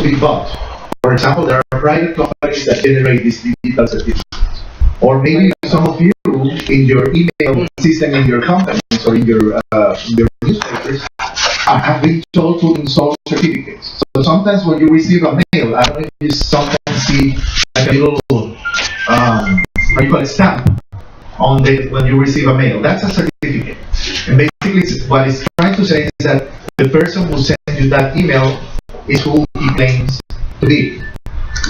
be bought. For example, there are private companies that generate these digital certificates. Or maybe some of you in your email system in your companies or in your newspapers have been told to install certificates. So sometimes when you receive a mail, I don't know if you sometimes see like a little what you call it, stamp on when you receive a mail. That's a certificate. And basically what it's trying to say is that the person who sent you that email is who he claims to be.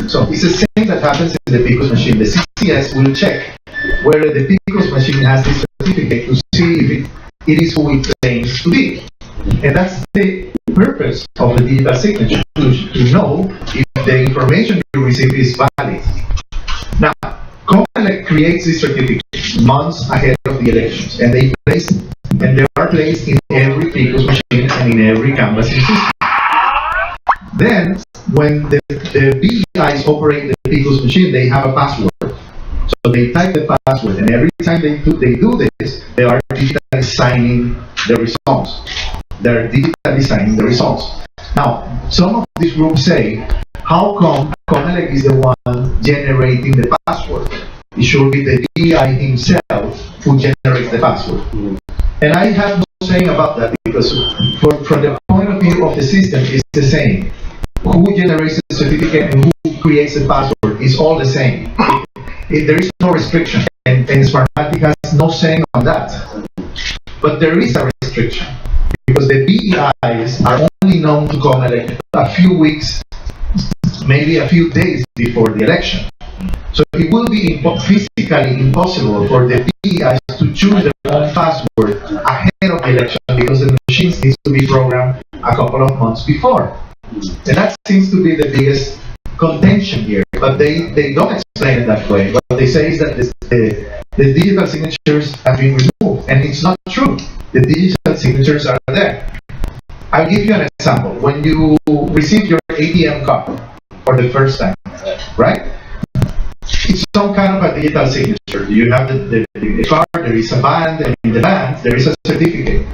So it's the same that happens in the PICOS machine. The CCS will check whether the PICOS machine has this certificate to see if it is who it claims to be. And that's the purpose of the digital signature, to know if the information you receive is valid. Now, COMELEC creates this certificate months ahead of the elections, and they are placed in every PICOS machine and in every canvassing system. Then, when the BEIs operate the PICOS machine, they have a password. So they type the password, and every time they do this, they are digitally signing the results. They're digitally signing the results. Now, some of these groups say, how come COMELEC is the one generating the password? It should be the BEI himself who generates the password. And I have no saying about that, because from the point of view of the system, it's the same. Who generates the certificate and who creates the password is all the same. There is no restriction, and Smartmatic has no saying on that. But there is a restriction, because the BEIs are only known to COMELEC a few weeks, maybe a few days before the election. So it will be physically impossible for the BEIs to choose their own password ahead of the election, because the machines need to be programmed a couple of months before. And that seems to be the biggest contention here, but they don't explain it that way. What they say is that the digital signatures have been removed, and it's not true. The digital signatures are there. I'll give you an example. When you receive your ATM card for the first time, right? It's some kind of a digital signature. You have the card, there is a band, and in the band, there is a certificate.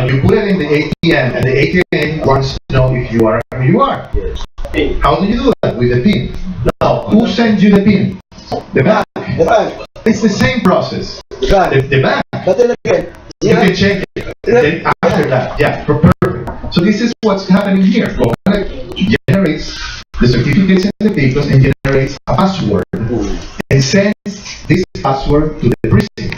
You put it in the ATM, and the ATM wants to know if you are who you are. How do you do that? With the PIN. Now, who sends you the PIN? The bank. The bank. It's the same process. The bank. The bank. But then again, you can check it. Then after that, yeah, perfect. So this is what's happening here. COMELEC generates the certificates in the PICOS and generates a password and sends this password to the precinct,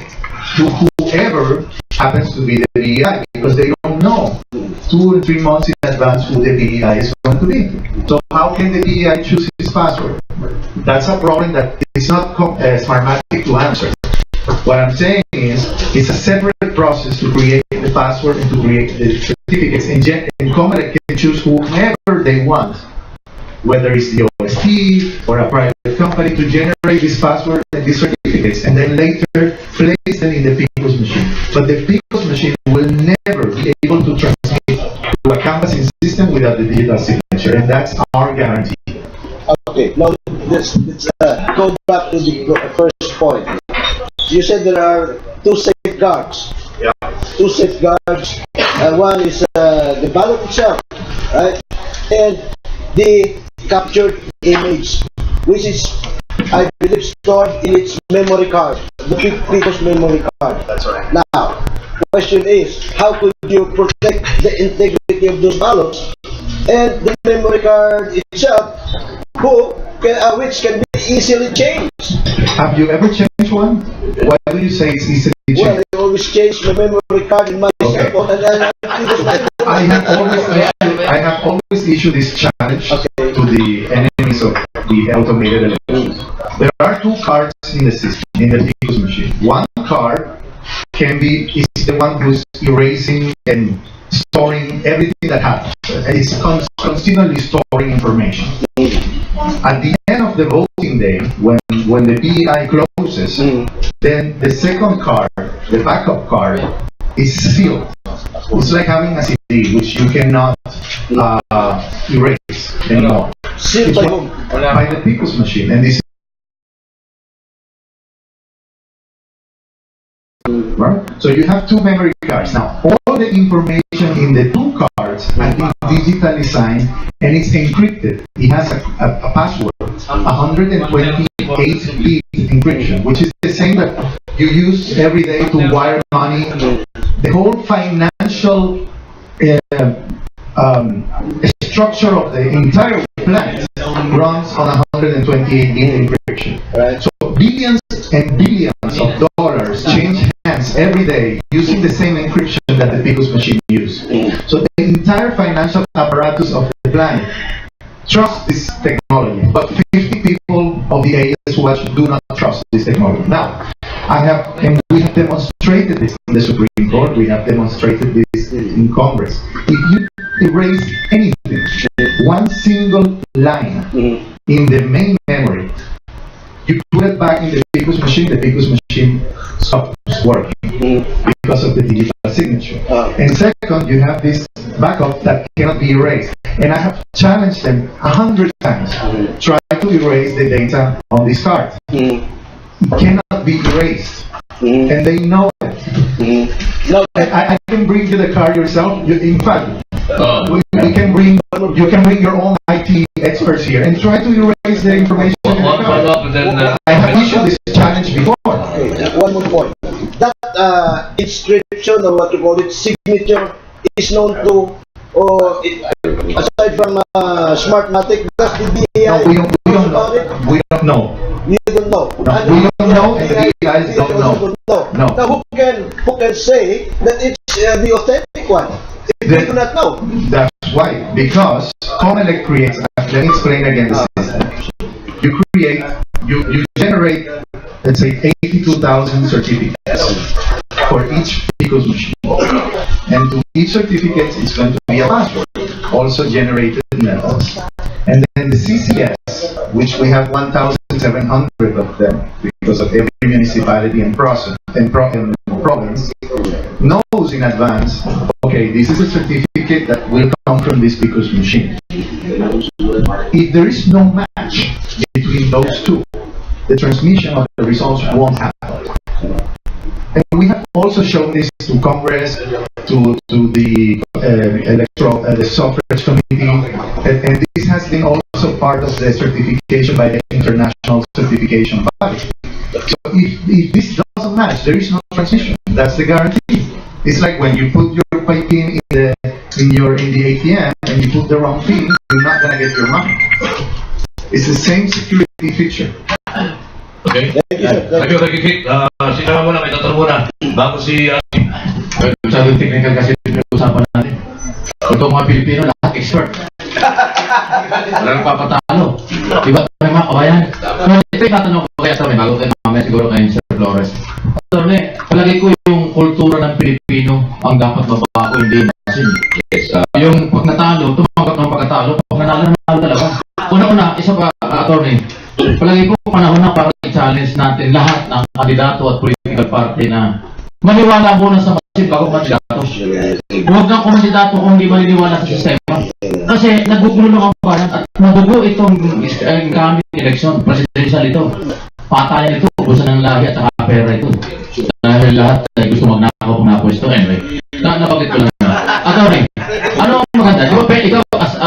to whoever happens to be the BEI, because they don't know 2 or 3 months in advance who the BEI is going to be. So how can the BEI choose his password? That's a problem that is not Smartmatic to answer. What I'm saying is, it's a separate process to create the password and to create the certificates. And COMELEC can choose whomever they want, whether it's the OST or a private company, to generate this password and these certificates, and then later place them in the PICOS machine. But the PICOS machine will never be able to transmit to a canvassing system without the digital signature, and that's our guarantee. Okay, now let's go back to the first point. You said there are 2 safeguards. Yeah. 2 safeguards. One is the ballot itself, right? And the captured image, which is, I believe, stored in its memory card, the PICOS memory card. That's right. Now, question is, how could you protect the integrity of those ballots and the memory card itself, which can be easily changed? Have you ever changed one? Why do you say it's easily changed? Well, I always change my memory card in my cell phone, and I have always issued this challenge to the enemies of the automated elections. There are 2 cards in the system, in the PICOS machine. One card is the one who's erasing and storing everything that happens. It's continually storing information. At the end of the voting day, when the BEI closes, then the second card, the backup card, is sealed. It's like having a CD which you cannot erase anymore. Sealed by whom? By the PICOS machine, and this Right? So you have two memory cards. Now, all the information in the two cards has been digitally signed and it's encrypted. It has a password, 128-bit encryption, which is the same that you use every day to wire money. The whole financial structure of the entire plant runs on 128-bit encryption. Right. So billions and billions of dollars change hands every day using the same encryption that the Picos machine uses. So the entire financial apparatus of the planet trusts this technology, but 50 people of the AS Watch do not trust this technology. Now, we have demonstrated this in the Supreme Court, we have demonstrated this in Congress. If you erase anything, one single line in the main memory, you put it back in the Picos machine stops working because of the digital signature. And second, you have this backup that cannot be erased. And I have challenged them 100 times. Try to erase the data on this card. It cannot be erased. And they know it. No, I can bring you the card yourself. In fact, you can bring your own IT experts here and try to erase the information. in the card. I have issued this challenge before. one more point. That inscription, or what you call it, signature, is known to, aside from Smartmatic, does the BI No, we don't about it? know. We don't know. You don't know. No, we don't know, and the guys don't know. No. Now, who can say that it's the authentic one? If we do not know. That's why. Because Comelec creates, let me explain again the system. You generate, let's say, 82,000 certificates for each Picos machine. And to each certificate is going to be a password, also generated in metals. And then the CCS, which we have 1,700 of them, because of every municipality and province, knows in advance, okay, this is a certificate that will come from this Picos machine. If there is no match between those two, the transmission of the results won't happen. And we have also shown this to Congress, to the the suffrage committee, and this has been also part of the certification by the international certification body. So if this doesn't match, there is no transmission. That's the guarantee. It's like when you put your PIN in the ATM and you put the wrong PIN, you're not gonna get your money. It's the same security feature. Okay? Thank you, sir. Thank you, Kik. Sinama muna, may tatanong muna. Bago si Masyadong technical kasi pinag-usapan natin. Ito mga Pilipino, lahat expert. Walang papatalo. Diba may mga kabayan? Ito yung tatanong ko kaya sa may bago tayo mamaya siguro kay Sir Flores. Palagay ko yung kultura ng Pilipino ang dapat mabago, hindi nasin. Yes, Yung pag natalo, tumanggap ng pagkatalo, pag nanalo talaga. Una, isa pa, attorney. Palagi ko panahon na para i-challenge natin lahat ng kandidato at political party na maniwala muna sa masin bago kandidato. Huwag ng kandidato kung hindi maniniwala sa sistema. Kasi nagugulo ang bayan at madugo itong incoming election, presidential ito. Patayan ito, ubusan ng lahi at saka pera ito. Dahil lahat ay gusto magnakaw kung napwesto. Anyway, napagit ko lang na. Attorney, ano ang maganda? Di ba ikaw as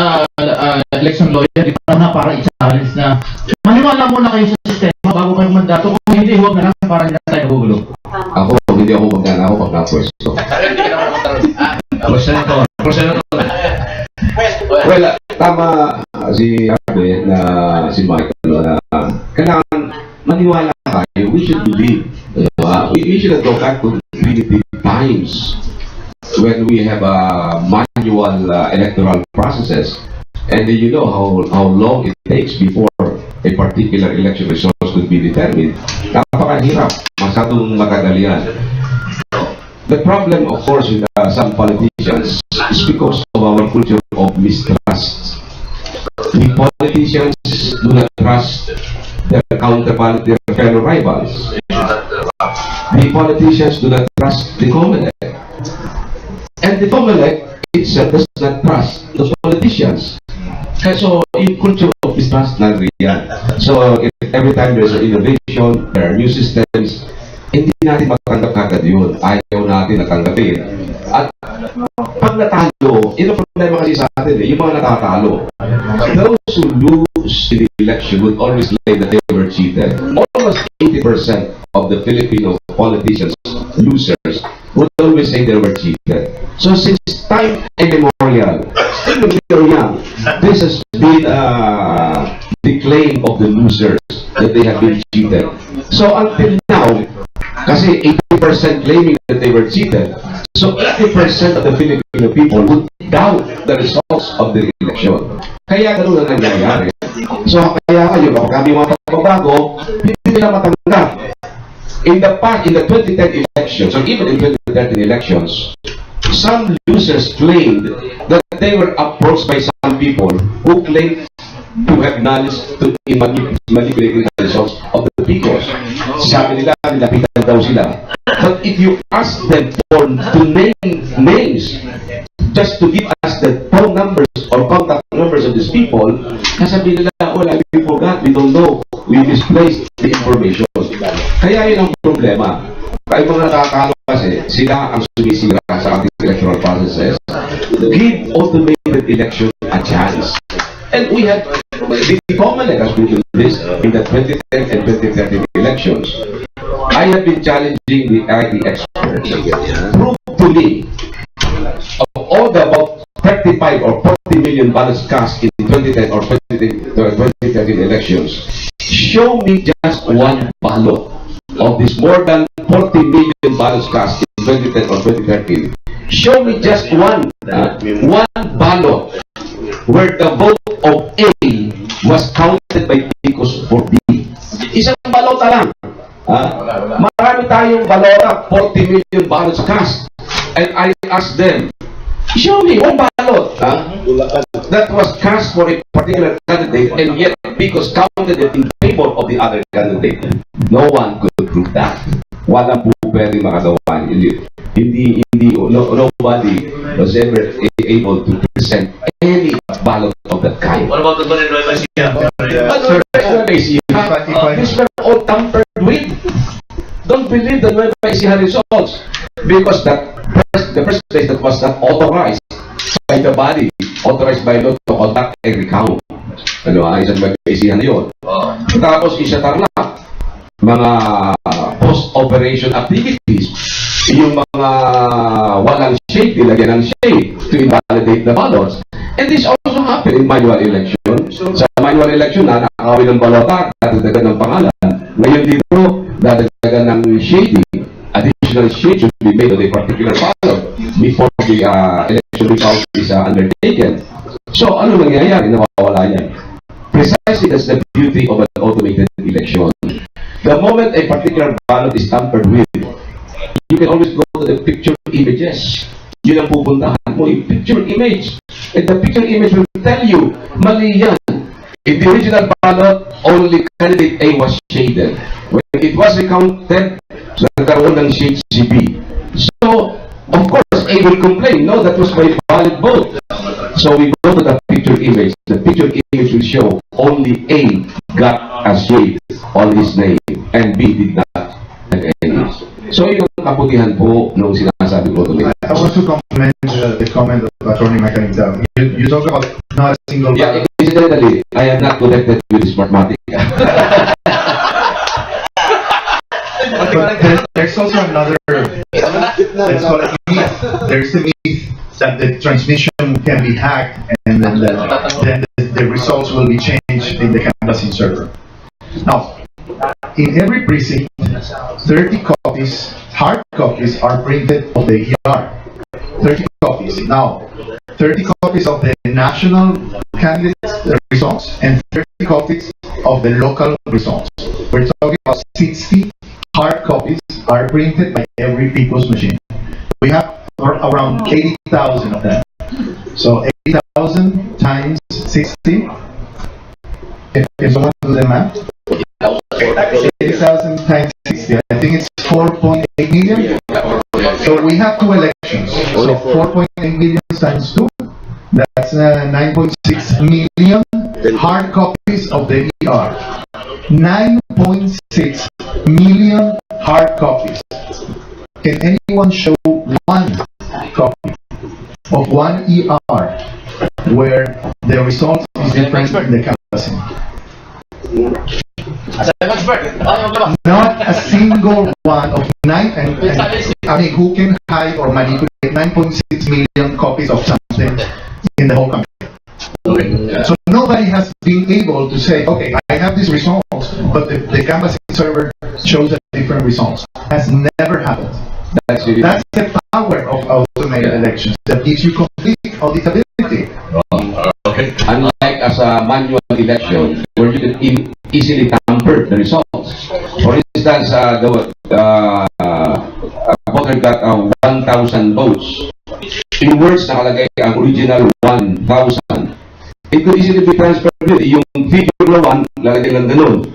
election lawyer, di ba na para i-challenge na maniwala muna kayo sa sistema bago kayo mandato. Kung hindi, huwag na lang para hindi na tayo nagugulo. Ako, hindi ako magnanakaw pag napwesto. Well, tama si Arbe na si Michael na kailangan maniwala kayo. We should believe. We should go back to primitive times when we have manual electoral processes, and you know how long it takes before a particular election results could be determined. Napakahirap, masyadong makadalian. The problem, of course, with some politicians is because of our culture of mistrust. The politicians do not trust their counterpart, their fellow rivals. The politicians do not trust the Comelec. And the Comelec itself does not trust the politicians. So, yung culture of mistrust na riyan. So, every time there's an innovation, there are new systems, hindi natin matanggap kagad yun. Ayaw natin natanggapin. At pag natalo, yun ang problema kasi sa atin yung mga natatalo. Those who lose in the election would always claim that they were cheated. Almost 80% of the Filipino politicians, losers, would always say they were cheated. So since time immemorial, still when we are young, this has been the claim of the losers that they have been cheated. So until now, kasi 80% claiming that they were cheated, so 80% of the Filipino people would doubt the results of the election. Kaya gano'n na nangyayari. So kaya kayo, kapag kami mga pagbabago, hindi nila matanggap. In the 2010 elections, or even in 2013 elections, some losers claimed that they were approached by some people who claimed to have knowledge in manipulating the results of the people. Sabi nila, nilapitan daw sila. But if you ask them to name names, just to give us the phone numbers or contact numbers of these people, sasabihin nila, wala, we forgot, we don't know, we misplaced the information. Kaya yun ang problema. Kaya mga nakakalo kasi, sila ang sumisira sa ating electoral processes. Give automated election a chance. And we had the COMELEC has been doing this in the 2010 and 2013 elections. I have been challenging the IT experts. Prove to me, of all the about 35 or 40 million ballots cast in 2010 or 2013 elections, show me just one ballot of this more than 40 million ballots cast in 2010 or 2013. Show me just one ballot where the vote of A was counted by Picos for B. Isang balota lang. Marami tayong balota, 40 million ballots cast. And I asked them, show me one ballot that was cast for a particular candidate and yet Picos counted it in favor of the other candidate. No one could prove that. Walang po pwede makagawa. Nobody was ever able to present any ballot of that kind. What about the one in Nueva Ecija? These were all tampered with. Don't believe the Nueva Ecija results because the first place that was not authorized by the body, authorized by law to conduct a recount. Isang Nueva Ecija na yun. Tapos isa Tarlac, mga post-operation activities, yung mga walang shade, nilagyan ng shade to invalidate the ballots. And this also happened in manual election. Sa manual election, nakakawin ng balota, dadagdagan ng pangalan. Ngayon dito, dadagdagan ng shading. Additional shade should be made on a particular ballot before the election recount is undertaken. So, ano nangyayari? Nawawala yan. Precisely that's the beauty of an automated election. The moment a particular ballot is tampered with, you can always go to the picture images. Yun ang pupuntahan mo, yung picture image. And the picture image will tell you, mali yan. In the original ballot, only candidate A was shaded. When it was recounted, nagkaroon ng shade si B. So, of course, A will complain, no, that was my valid vote. So we go to the picture image. The picture image will show only A got a shade on his name and B did not have any. So yun ang kaputihan po nung sinasabi ko tuloy. I want to compliment the comment of Attorney Macanita. You talk about not a single Yeah, incidentally, I am not connected with Smartmatic. But there's also another, let's call it myth. There's the myth that the transmission can be hacked and then the results will be changed in the canvassing server. Now, in every precinct, 30 copies, hard copies, are printed of the ER. 30 copies. Now, 30 copies of the national candidates results and 30 copies of the local results. We're talking about 60 hard copies are printed by every people's machine. We have around 80,000 of them. So 80,000 times 60. Can someone do the math? 80,000 times 60. I think it's 4.8 million. So we have two elections. So 4.8 million times 2. That's 9.6 million hard copies of the ER. 9.6 million hard copies. Can anyone show one copy of one ER where the result is different in the canvassing? Not a single one of who can hide or manipulate 9.6 million copies of something in the whole country. So nobody has been able to say, okay, I have these results, but the canvassing server shows a different results. Has never happened. That's really That's the power of automated elections. That gives you complete auditability. Okay. unlike as a manual election where you can easily tamper the results. For instance, a voter got 1,000 votes. In words nakalagay ang original 1,000. It could easily be transferred with yung figure na 1, lalagay lang ganun.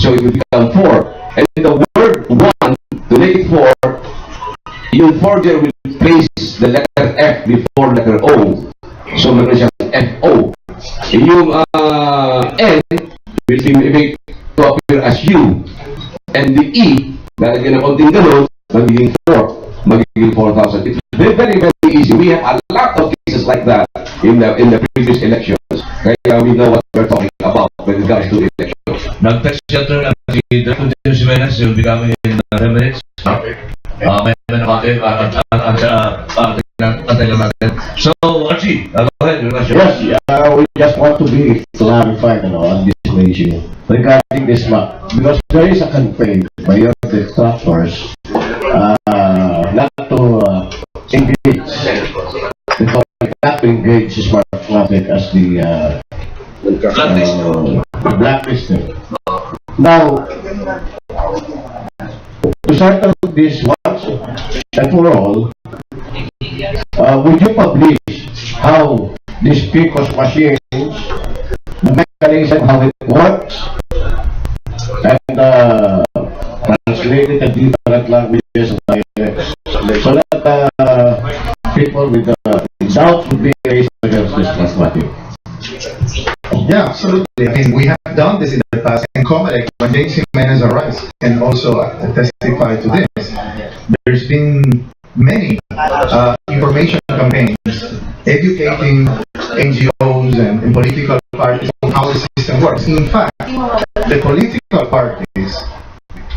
So it will become 4. And the word 1, to make it 4, yung forger will place the letter F before letter O. So meron siyang FO. Yung N will be made to appear as U. And the E, lalagyan ng konting ganun, magiging 4. Magiging 4,000. It's very, very easy. We have a lot of cases like that in the previous elections. Kaya we know what we're talking about when it comes to elections. Nag-text siya ito na si Dr. Jimenez, yung becoming in 10 minutes. May nakakit ang tayo natin. So, Archie, go ahead. Yes, we just want to be clarified on this issue regarding this map because there is a campaign by your detractors not to engage Smartmatic as the blacklisted. Now, to settle this once and for all, would you publish how this PCOS machines, the mechanism, how it works, and translate it in different languages so that people with doubts would be raised against this Smartmatic? Yeah, absolutely. I mean, we have done this in the past, and Comelec, when James Jimenez arrives, can also testify to this. There's been many information campaigns educating NGOs and political parties on how the system works. In fact, the political parties,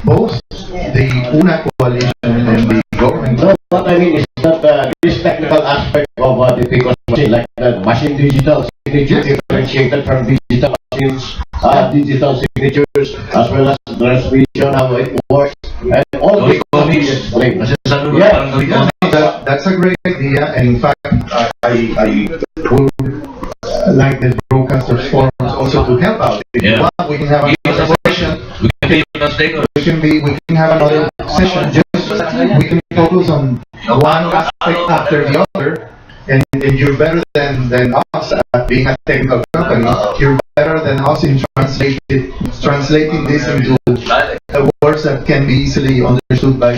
both the UNA coalition and the government. No, what I mean is that this technical aspect of the PCOS machine, like the machine digital signature differentiated from digital machines, digital signatures, as well as transmission, how it works, and all this will be explained. Yeah. That's a great idea, and in fact, I would like the broadcasters forums also to help out. If you want, we can have another session. We can have another session. We can focus on one aspect after the other, and you're better than us at being a technical company. You're better than us in translating this into words that can be easily understood by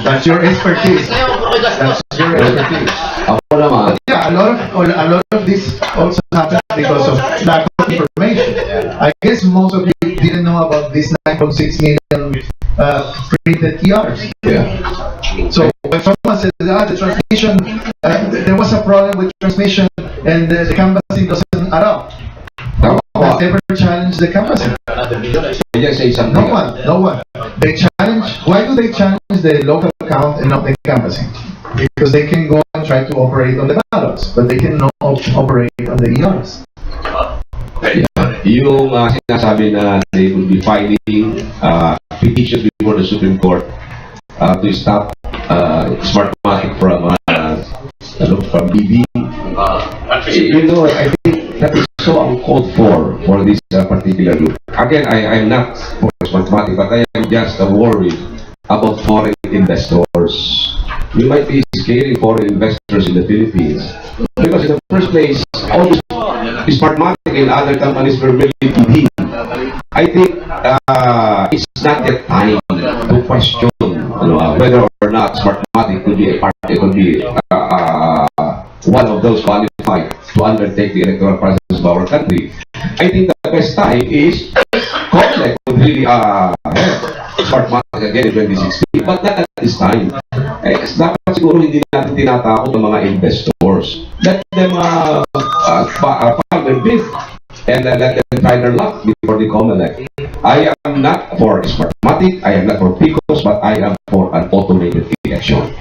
that's your expertise. That's your expertise. Yeah, a lot of this also happens because of lack of information. I guess most of you didn't know about this 9.6 million printed ERs. Yeah. So when someone says, the transmission, there was a problem with transmission and the canvassing doesn't add up. No one has ever challenged the canvassing. They just say something. No one. They challenge. Why do they challenge the local count and not the canvassing? Because they can go and try to operate on the ballots, but they cannot operate on the ERs. Yung sinasabi na they will be filing petitions before the Supreme Court to stop Smartmatic from BB. I think that is so uncalled for this particular group. Again, I am not for Smartmatic, but I am just worried about foreign investors. You might be scaring foreign investors in the Philippines because in the first place, all this Smartmatic and other companies were really TV. I think it's not yet time to question whether or not Smartmatic could be a party, could be one of those qualified to undertake the electoral process of our country. I think the best time is Comelec would really help smart market again in 2016. But not at this time. Dapat siguro hindi natin tinatakot ang mga investors. Let them file their bid and let them try their luck before they come elect. I am not for Smartmatic, I am not for PICOS, but I am for an automated election.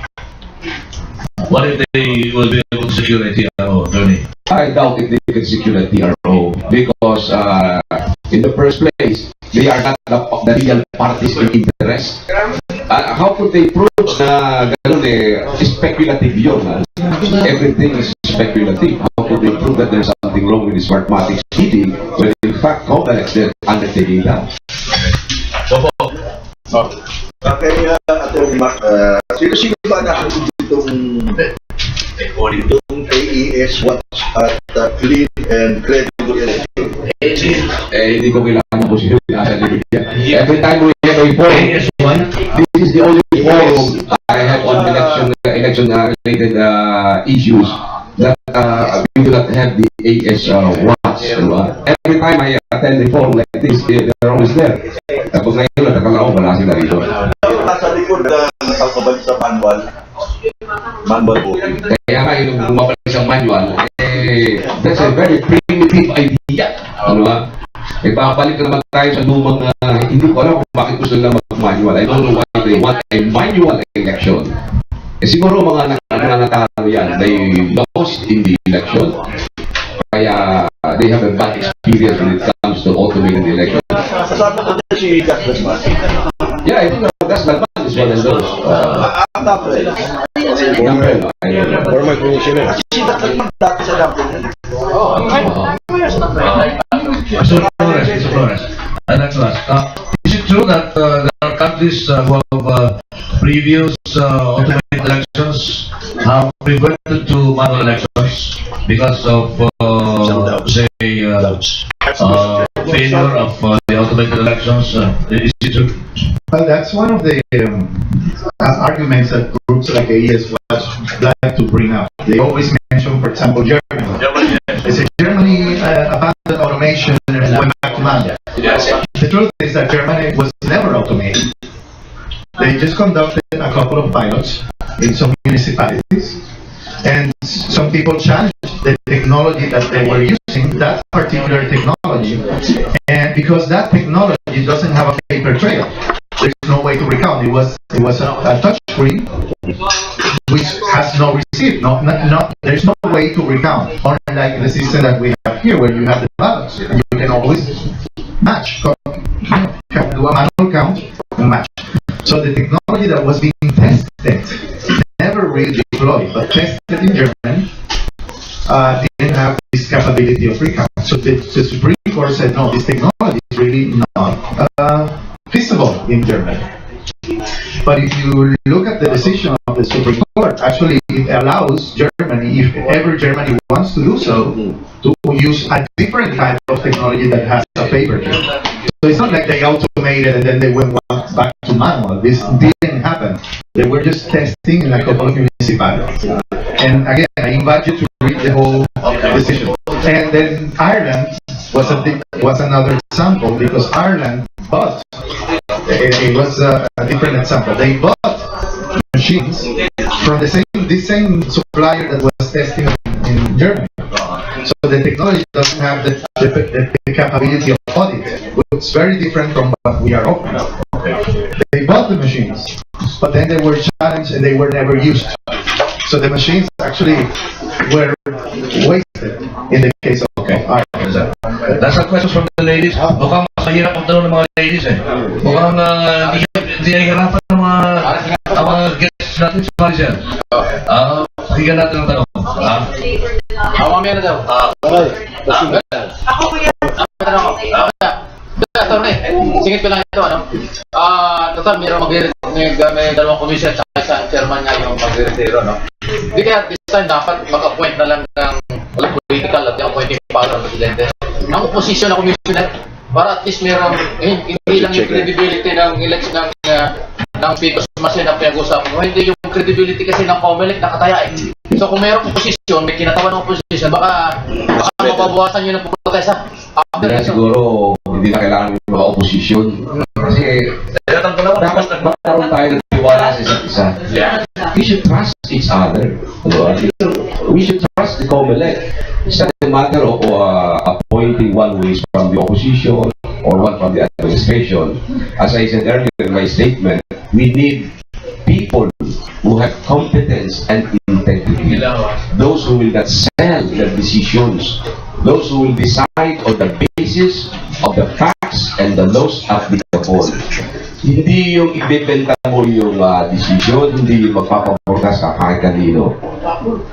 What if they will be able to secure a TRO, attorney? I doubt if they can secure a TRO because in the first place, they are not the real parties in interest. How could they prove na ganun speculative yun? Everything is speculative. How could they prove that there's something wrong with the Smartmatic bidding when in fact COMELEC is undertaking that? Okay, Atty. Mark, sino-sino ba nakakita itong AES Watch at Clean and Credible Election? Hindi ko kailangan po siya nasa libid yan. Every time we have a forum, this is the only forum I have on election related issues that we do not have the AS Watch. Every time I attend a forum like this, they're always there. Tapos ngayon, nakakala ko, wala sila rito. Nasa likod ng pagkabalik sa manual voting. Kaya nga yung bumabalik sa manual, that's a very primitive idea. Ano ba? Babalik naman tayo sa lumang, hindi ko alam kung bakit gusto nila mag-manual. I don't know why they want a manual election. Siguro mga nanatalo yan, they lost in the election. Kaya they have a bad experience when it comes to automated election. Sasabi ko na si Douglas Mas. Yeah, I think that's the bad is one of those. Former commissioner. Si Douglas Mas dati sa Dampin. Mr. Flores, I'd like to ask, is it true that there are countries who have previous automated elections have reverted to manual elections because of, say, failure of the automated elections? Is it true? Well, that's one of the arguments that groups like AES like to bring up. They always mention, for example, Germany. They say Germany abandoned automation and went back to manual. The truth is that Germany was never automated. They just conducted a couple of pilots in some municipalities, and some people challenged the technology that they were using, that particular technology, and because that technology doesn't have a paper trail, there's no way to recount. It was a touch screen which has no receipt. There's no way to recount. Unlike the system that we have here, where you have the ballots and you can always match, do a manual count and match. So the technology that was being tested, never really deployed, but tested in Germany, didn't have this capability of recount. So the Supreme Court said, no, this technology is really not feasible in Germany. But if you look at the decision of the Supreme Court, actually it allows Germany, if ever Germany wants to do so, to use a different type of technology that has a paper trail. So it's not like they automated and then they went back to manual. This didn't happen. They were just testing in a couple of municipalities. And again, I invite you to read the whole decision. And then Ireland was another example, because Ireland bought, it was a different example. They bought machines from the same supplier that was testing in Germany. So the technology doesn't have the capability of audit. It's very different from what we are offering. They bought the machines, but then they were challenged and they were never used. So the machines actually were wasted in the case of Ireland. That's a question from the ladies. Mukhang mahirap ang tanong ng mga ladies eh. Mukhang hindi nahihirapan ng mga guests natin sa Malaysia. Pakinggan natin ang tanong. Mamaya na daw. Ako kuya. Attorney, singit ko lang ito, ano? Total, may dalawang commission at isang chairman niya yung mag-retiro, no? Hindi kaya this time dapat mag-appoint na lang ng political at yung appointing power ng presidente. Ang opposition na commissioner, para at least mayroong, hindi lang yung credibility ng election ng PICOS machine ang pinag-usapan mo, hindi yung credibility kasi ng COMELEC nakataya eh. So kung mayroong opposition, may kinatawan ng opposition, baka mababawasan yun ng protesta. Siguro hindi na kailangan ng mga opposition. Kasi Kaya Dapat magkaroon tayo ng tiwala sa isa't isa. We should trust each other. We should trust the COMELEC. It's not a matter of appointing one who is from the opposition or one from the administration. As I said earlier in my statement, we need people who have competence and integrity. Those who will not sell their decisions. Those who will decide on the basis of the facts and the laws applicable. Hindi yung ibebenta mo yung decision, hindi yung magpapaportas ka kahit kanino.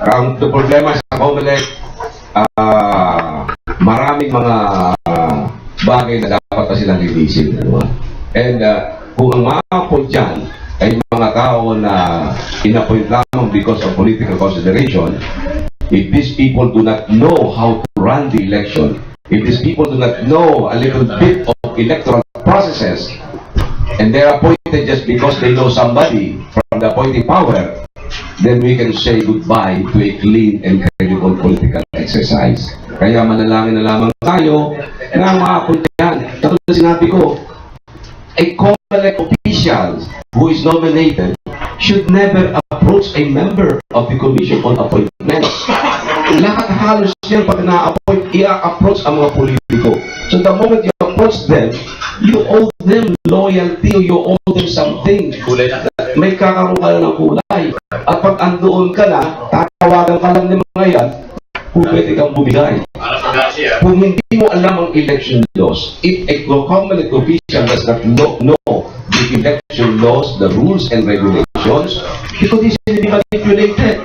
Ang problema sa COMELEC, maraming mga bagay na dapat pa silang linisin. And kung ang mga dyan ay mga tao na inappoint lamang because of political consideration, if these people do not know how to run the election, if these people do not know a little bit of electoral processes, and they're appointed just because they know somebody from the appointing power, then we can say goodbye to a clean and credible political exercise. Kaya manalangin na lamang tayo na ang mga appointed, katulad na sinabi ko, a COMELEC official who is nominated should never approach a member of the Commission on Appointments. Lahat halos yan pag na-appoint, i-approach ang mga politiko. So the moment you approach them, you owe them loyalty, you owe them something. May kakaroon ka na ng kulay. At pag andoon ka na, tatawagan ka lang ng mga yan, kung pwede kang bumigay. Kung hindi mo alam ang election laws, if a COMELEC official does not know the election laws, the rules and regulations, he could easily be manipulated.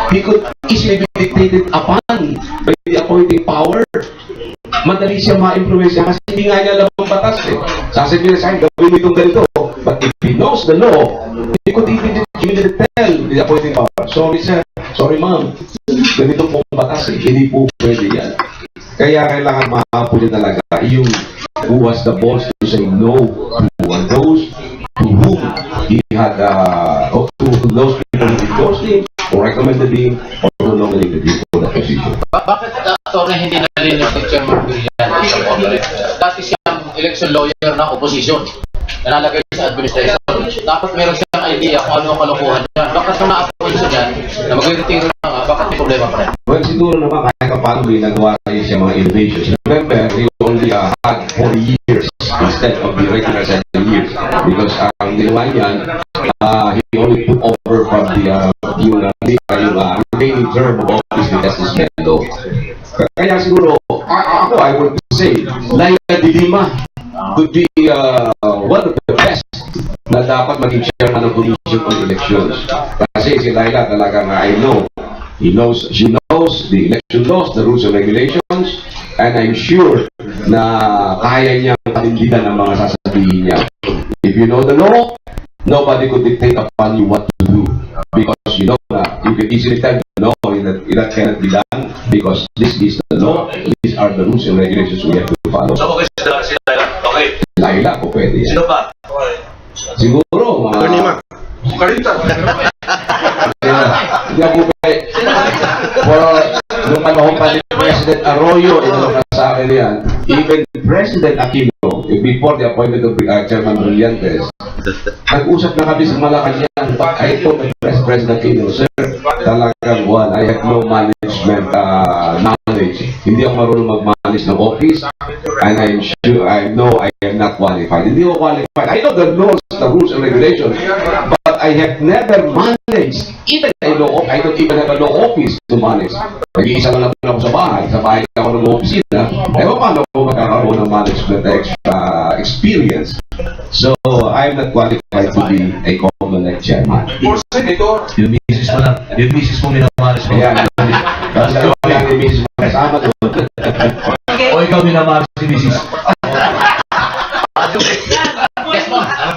He could easily be dictated upon by the appointing power. Madali siya ma-influence kasi hindi nga niya alam ang batas eh. Sasabihin sa akin, gawin itong ganito. But if he knows the law, he could even tell the appointing power, sorry sir, sorry ma'am, ganito po ang batas eh. Hindi po pwede yan. Kaya kailangan makapuli talaga yung who has the balls to say no to those to whom he had to those people who endorsed him or recommended him or who nominated him for the position. Bakit attorney hindi nalinis ni Chairman Villan sa COMELEC? Dati siyang election lawyer na opposition. Nalalagay sa administration. Dapat meron siyang idea kung ano ang kalokohan dyan. Bakit kung na-appoint siya dyan, na mag-retiro na nga, bakit may problema pa rin? Well, siguro naman kahit kapano may nagawa rin siya mga innovations. Remember, he only had 4 years instead of the regular 7 years. Because ang ginawa niyan, he only took over from the remaining term of office ni Justice Mendo. Kaya siguro, ako, I would say, Laila de Lima could be one of the best na dapat maging chairman ng Commission on Elections. Kasi si Laila talaga nga, she knows the election laws, the rules and regulations, and I'm sure na kaya niyang panindigan ang mga sasabihin niya. If you know the law, nobody could dictate upon you what to do. Because you know that you can easily tell no, that cannot be done because this is the law, these are the rules and regulations we have to follow. So, okay, si Laila. Okay. Laila po pwede yan. Sino ba? Siguro, mga... Karinta. Hindi ako pwede. Nung panahon pa ni President Arroyo, ito sa akin yan, even President Aquino, before the appointment of Chairman Brillantes, nag-usap na kami sa Malacanang. I told my President Aquino, sir, talagang I have no management knowledge. Hindi ako marunong mag-manage ng office, and I'm sure, I know I am not qualified. Hindi ako qualified. I know the laws, the rules and regulations, but I have never managed even a law office. I don't even have a law office to manage. Nag-iisa lang naman ako sa bahay ako ng opisina. Paano ako magkakaroon ng management experience? So, I'm not qualified to be a COMELEC chairman. For Senator. Yung misis mo lang. Yung misis mo minamaris mo. Kaya, yung misis mo kasama doon. O ikaw minamaris si misis.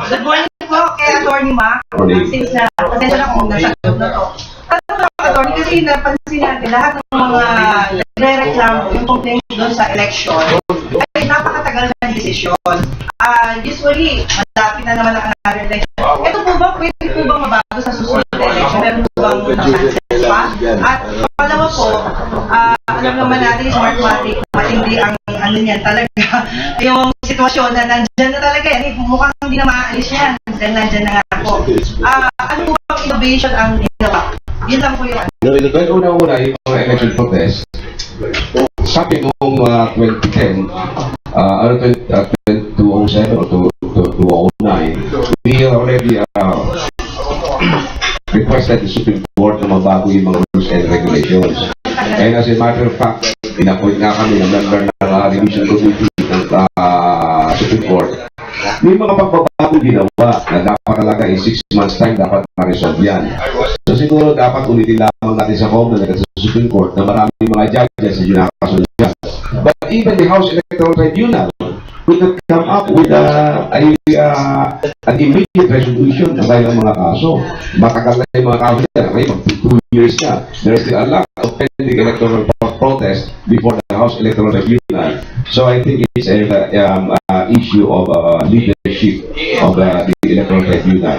Good morning po kay Atty. Mac. Since pasensya na kung nasa loob na to. Attorney, kasi napansin natin lahat ng mga nagre-reklamo yung complaint doon sa election ay napakatagal ng desisyon. Usually, malapit na naman ang election. Ito po ba, pwede po bang mabago sa susunod na election? Meron po bang success pa? At pangalawa po, alam naman natin, Smartmatic, matindi ang ano niyan talaga. Yung sitwasyon na nandyan na talaga yan, mukhang hindi na maaalis yan. dahil nandyan na nga po. Ano po bang innovation ang ginawa? Yun lang po yun. Well, una-una, yung mga election protest, sabi noong 2010, 2007 or 2009, we already requested the Supreme Court na mabago yung mga rules and regulations. And as a matter of fact, in-appoint nga kami ng member ng Revision Committee ng Supreme Court. May mga pagbabagong ginawa na dapat talaga in 6 months time dapat ma-resolve yan. So siguro dapat ulitin lamang natin sa Comelec at sa Supreme Court na maraming mga judges na ginakasunod yan. But even the House Electoral Tribunal could not come up with an immediate resolution ng kailang mga kaso. Matagal na yung mga kaso yan. Okay, 2 years na. There's still a lot of pending electoral protest before the House Electoral Tribunal. So I think it's an issue of leadership of the Electoral Tribunal.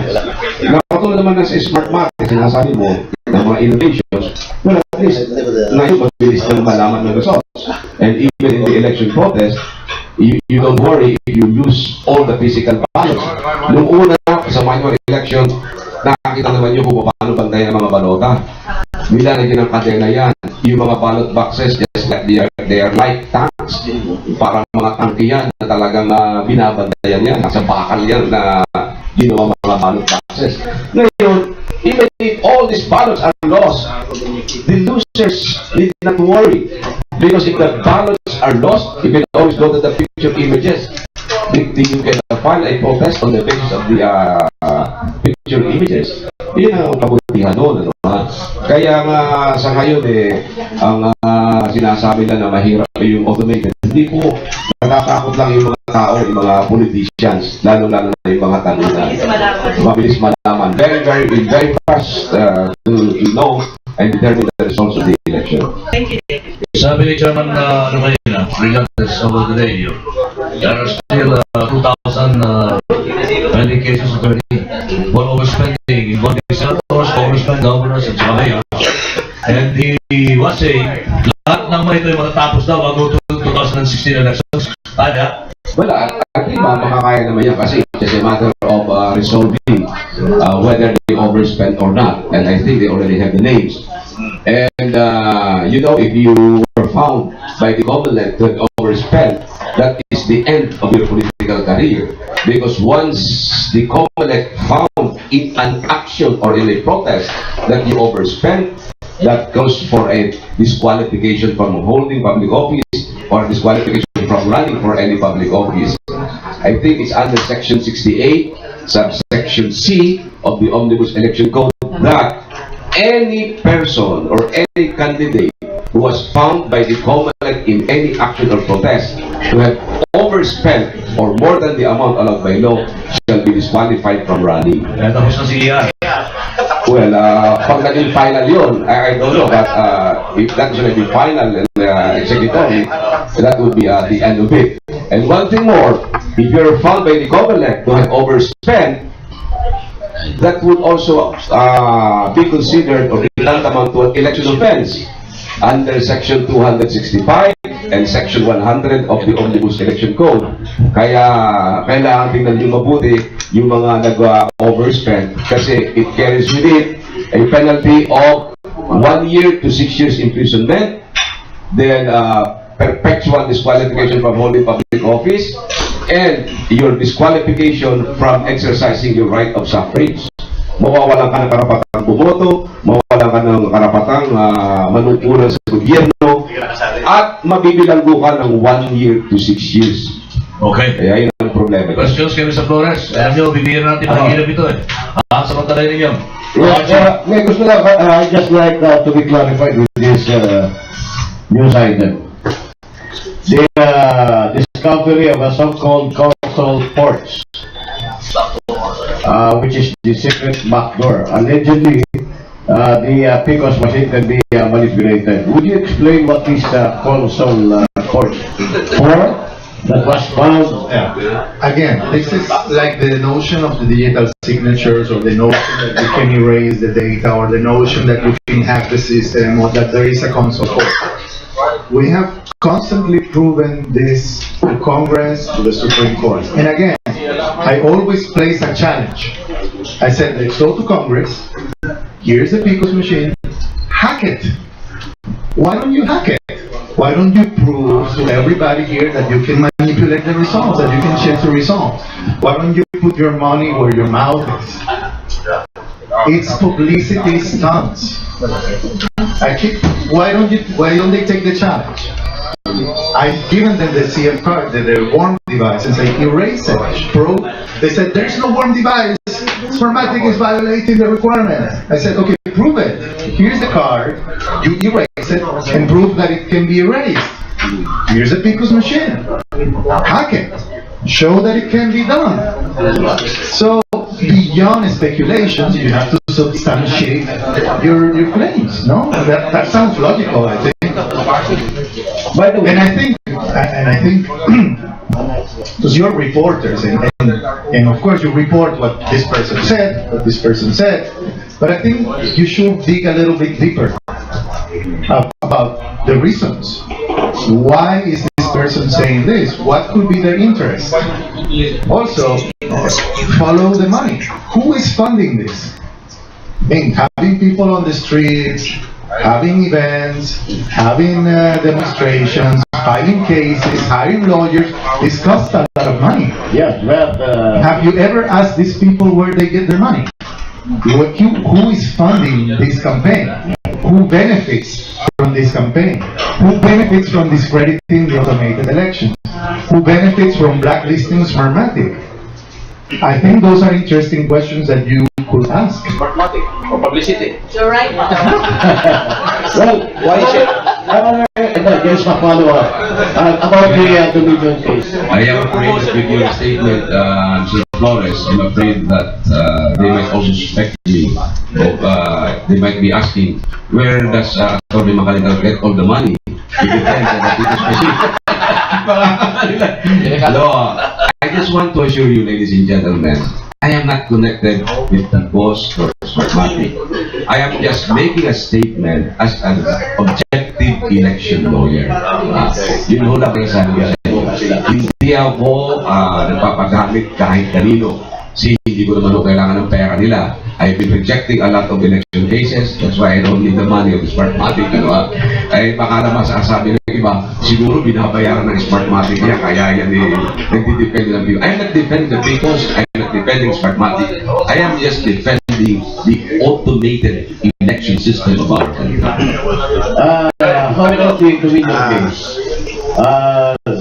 Nakatulad naman na sa smart market, sinasabi mo ng mga innovations, well, at least ngayon mabilis na malaman ng results. And even in the election protest, you don't worry if you lose all the physical ballots. Nung una, sa manual election, nakakita naman nyo kung paano bantayan ang mga balota. Nilalagyan ng kadena yan. Yung mga ballot boxes, just like they are like tanks. Parang mga tangke yan na talagang binabantayan yan. Nasa bakal yan na ginawa mga ballot boxes. Ngayon, even if all these ballots are lost, the losers need not worry. Because if the ballots are lost, you can always go to the picture images. You can file a protest on the basis of the picture images. Yun ang kabutihan doon. Ano? Kaya nga sa ngayon ang sinasabi lang na mahirap yung automated. Hindi po, natatakot lang yung mga tao, yung mga politicians, lalo-lalo na yung mga talunan. Mabilis malaman. Very fast to know and determine the results of the election. Thank you. Sabi ni Chairman Rumayna, Brillantes over the radio, there are still 2,000 pending cases already for overspending in body senators, overspend governors, and saka mayors. And he was saying, lahat ng mga ito yung matatapos daw bago 2016 elections. Tanda? Well, I think makakaya naman yan kasi it's just a matter of resolving whether they overspend or not. And I think they already have the names. And you know, if you were found by the Comelec to have overspent, that is the end of your political career. Because once the Comelec found in an action or in a protest that you overspent, that goes for a disqualification from holding public office or disqualification from running for any public office. I think it's under Section 68, subsection C of the Omnibus Election Code that any person or any candidate who was found by the Comelec in any action or protest to have overspent or more than the amount allowed by law shall be disqualified from running. Kaya tapos na si ER. Well, pag naging final yun, I don't know, but if that's going to be final and executory, that would be the end of it. And one thing more, if you're found by the Comelec to have overspent, that would also be considered or tantamount to an election offense under Section 265 and Section 100 of the Omnibus Election Code. Kaya kailangan tingnan nyo mabuti yung mga nag-overspend kasi it carries with it a penalty of 1 year to 6 years imprisonment, then perpetual disqualification from holding public office, and your disqualification from exercising your right of suffrage. Mawawalan ka ng karapatang bumoto, mawawalan ka ng karapatang manupunan sa gobyerno, at mabibilanggo ka ng 1 year to 6 years. Okay. Kaya yun ang problema. Questions kay Mr. Flores. Alam nyo, bibigyan natin pag-ilap ito eh. Samantalay ninyo. May gusto lang, just like to be clarified with this news item. The discovery of a so-called coastal ports, which is the secret backdoor. Allegedly, the PCOS machine can be manipulated. Would you explain what is coastal ports for? That was found. Again, this is like the notion of the digital signatures, or the notion that you can erase the data, or the notion that you can hack the system, or that there is a console code. We have constantly proven this to Congress, to the Supreme Court. And again, I always place a challenge. I said, let's go to Congress. Here's the PICOS machine. Hack it. Why don't you hack it? Why don't you prove to everybody here that you can manipulate the results, that you can change the results? Why don't you put your money where your mouth is? It's publicity stunts. Why don't they take the challenge? I've given them the CF card, the worm device, and say, erase it, bro. They said, there's no worm device. Smartmatic is violating the requirements. I said, okay, prove it. Here's the card. You erase it and prove that it can be erased. Here's a PICOS machine. Hack it. Show that it can be done. So, beyond speculations, you have to substantiate your claims, no? That sounds logical, I think. By the way, And I think, because you're reporters, and of course you report what this person said, but I think you should dig a little bit deeper about the reasons. Why is this person saying this? What could be their interest? Also, follow the money. Who is funding this? I mean, having people on the streets, having events, having demonstrations, filing cases, hiring lawyers, this costs a lot of money. yes, well, Have you ever asked these people where they get their money? Who is funding this campaign? Who benefits from this campaign? Who benefits from discrediting the automated election? Who benefits from blacklisting Smartmatic? I think those are interesting questions that you could ask. Or publicity. You're right. well, why is it? Just a follow-up about the Dominion case. I am afraid that with your statement, Mr. Flores, I'm afraid that they might also suspect me. They might be asking, where does Atty. Macalital get all the money? To defend the PICOS machine. Hello, I just want to assure you, ladies and gentlemen, I am not connected with the boss or Smartmatic. I am just making a statement as an objective election lawyer. Yun ho lang ang sabi ko sa inyo. Hindi ako nagpapagamit kahit kanino. Hindi ko naman kailangan ng pera nila. I've been rejecting a lot of election cases. That's why I don't need the money of Smartmatic. Ay baka naman sasabi ng iba, siguro binabayaran ng Smartmatic niya, kaya yan nagdidepend ng people. I'm not defending the PICOS, I'm not defending Smartmatic. I am just defending the automated election system of our country. How about the Dominion case?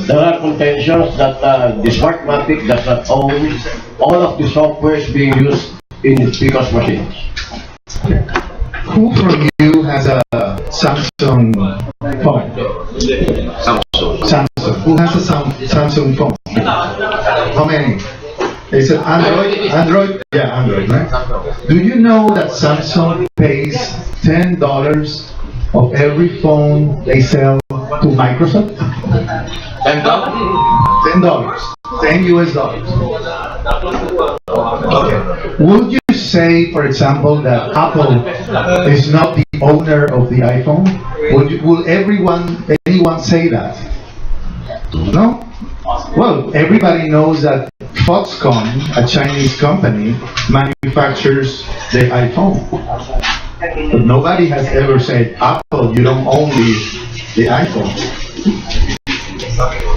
There are contentions that the Smartmatic does not own all of the softwares being used in the PICOS machines. Who from you has a Samsung phone? Samsung. Who has a Samsung phone? How many? Is it Android? Android? Yeah, Android, right? Do you know that Samsung pays $10 of every phone they sell to Microsoft? $10? $10 US dollars. Okay. Would you say, for example, that Apple is not the owner of the iPhone? Will anyone say that? No? Well, everybody knows that Foxconn, a Chinese company, manufactures the iPhone. But nobody has ever said, Apple, you don't own the iPhone.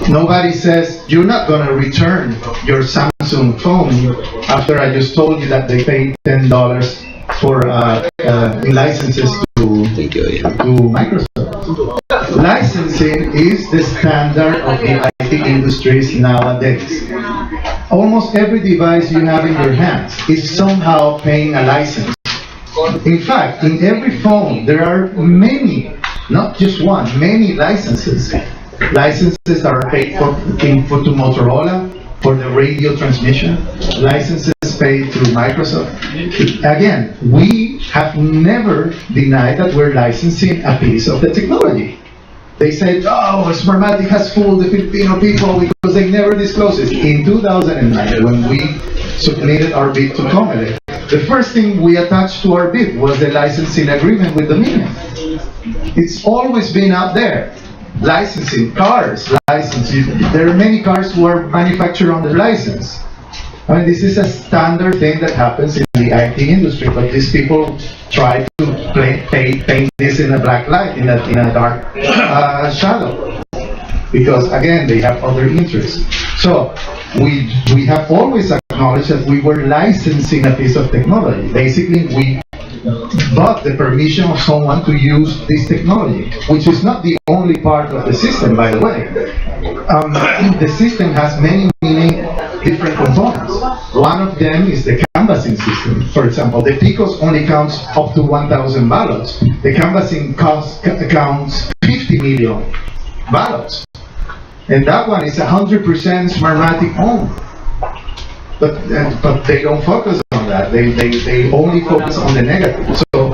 Nobody says, you're not going to return your Samsung phone after I just told you that they paid $10 for licenses to Microsoft. Licensing is the standard of the IT industries nowadays. Almost every device you have in your hands is somehow paying a license. In fact, in every phone, there are many, not just one, many licenses. Licenses are paid for to Motorola for the radio transmission. Licenses paid through Microsoft. Again, we have never denied that we're licensing a piece of the technology. They said, oh, Smartmatic has fooled the Filipino people because they never disclosed it. In 2009, when we submitted our bid to COMELEC, the first thing we attached to our bid was the licensing agreement with Dominion. It's always been out there. Licensing, cars, licensing. There are many cars who are manufactured under license. I mean, this is a standard thing that happens in the IT industry, but these people try to paint this in a black light, in a dark shadow, because again, they have other interests. So we have always acknowledged that we were licensing a piece of technology. Basically, we bought the permission of someone to use this technology, which is not the only part of the system, by the way. The system has many different components. One of them is the canvassing system. For example, the PICOS only counts up to 1,000 ballots. The canvassing counts 50 million ballots. And that one is 100% Smartmatic owned. But they don't focus on that. They only focus on the negative. So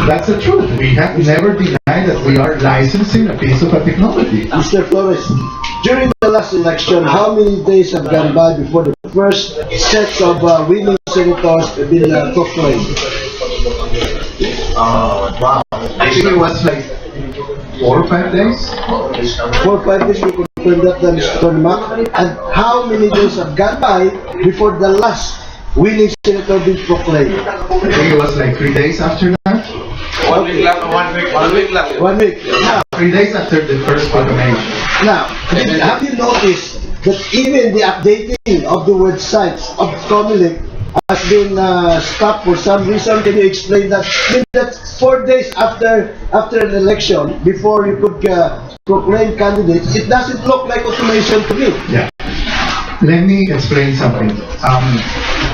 that's the truth. We have never denied that we are licensing a piece of a technology. Mr. Flores, during the last election, how many days have gone by before the first set of winning senators have been proclaimed? Wow. I think it was like 4 or 5 days. 4 or 5 days we confirmed that, Mr. Mac. And how many days have gone by before the last winning senator been proclaimed? I think it was like 3 days after that. 1 week lang. 1 week. Now, 3 days after the first proclamation. Now, have you noticed that even the updating of the websites of Comelec has been stopped for some reason? Can you explain that? I mean, that's 4 days after an election, before you could proclaim candidates. It doesn't look like automation to me. Yeah. Let me explain something.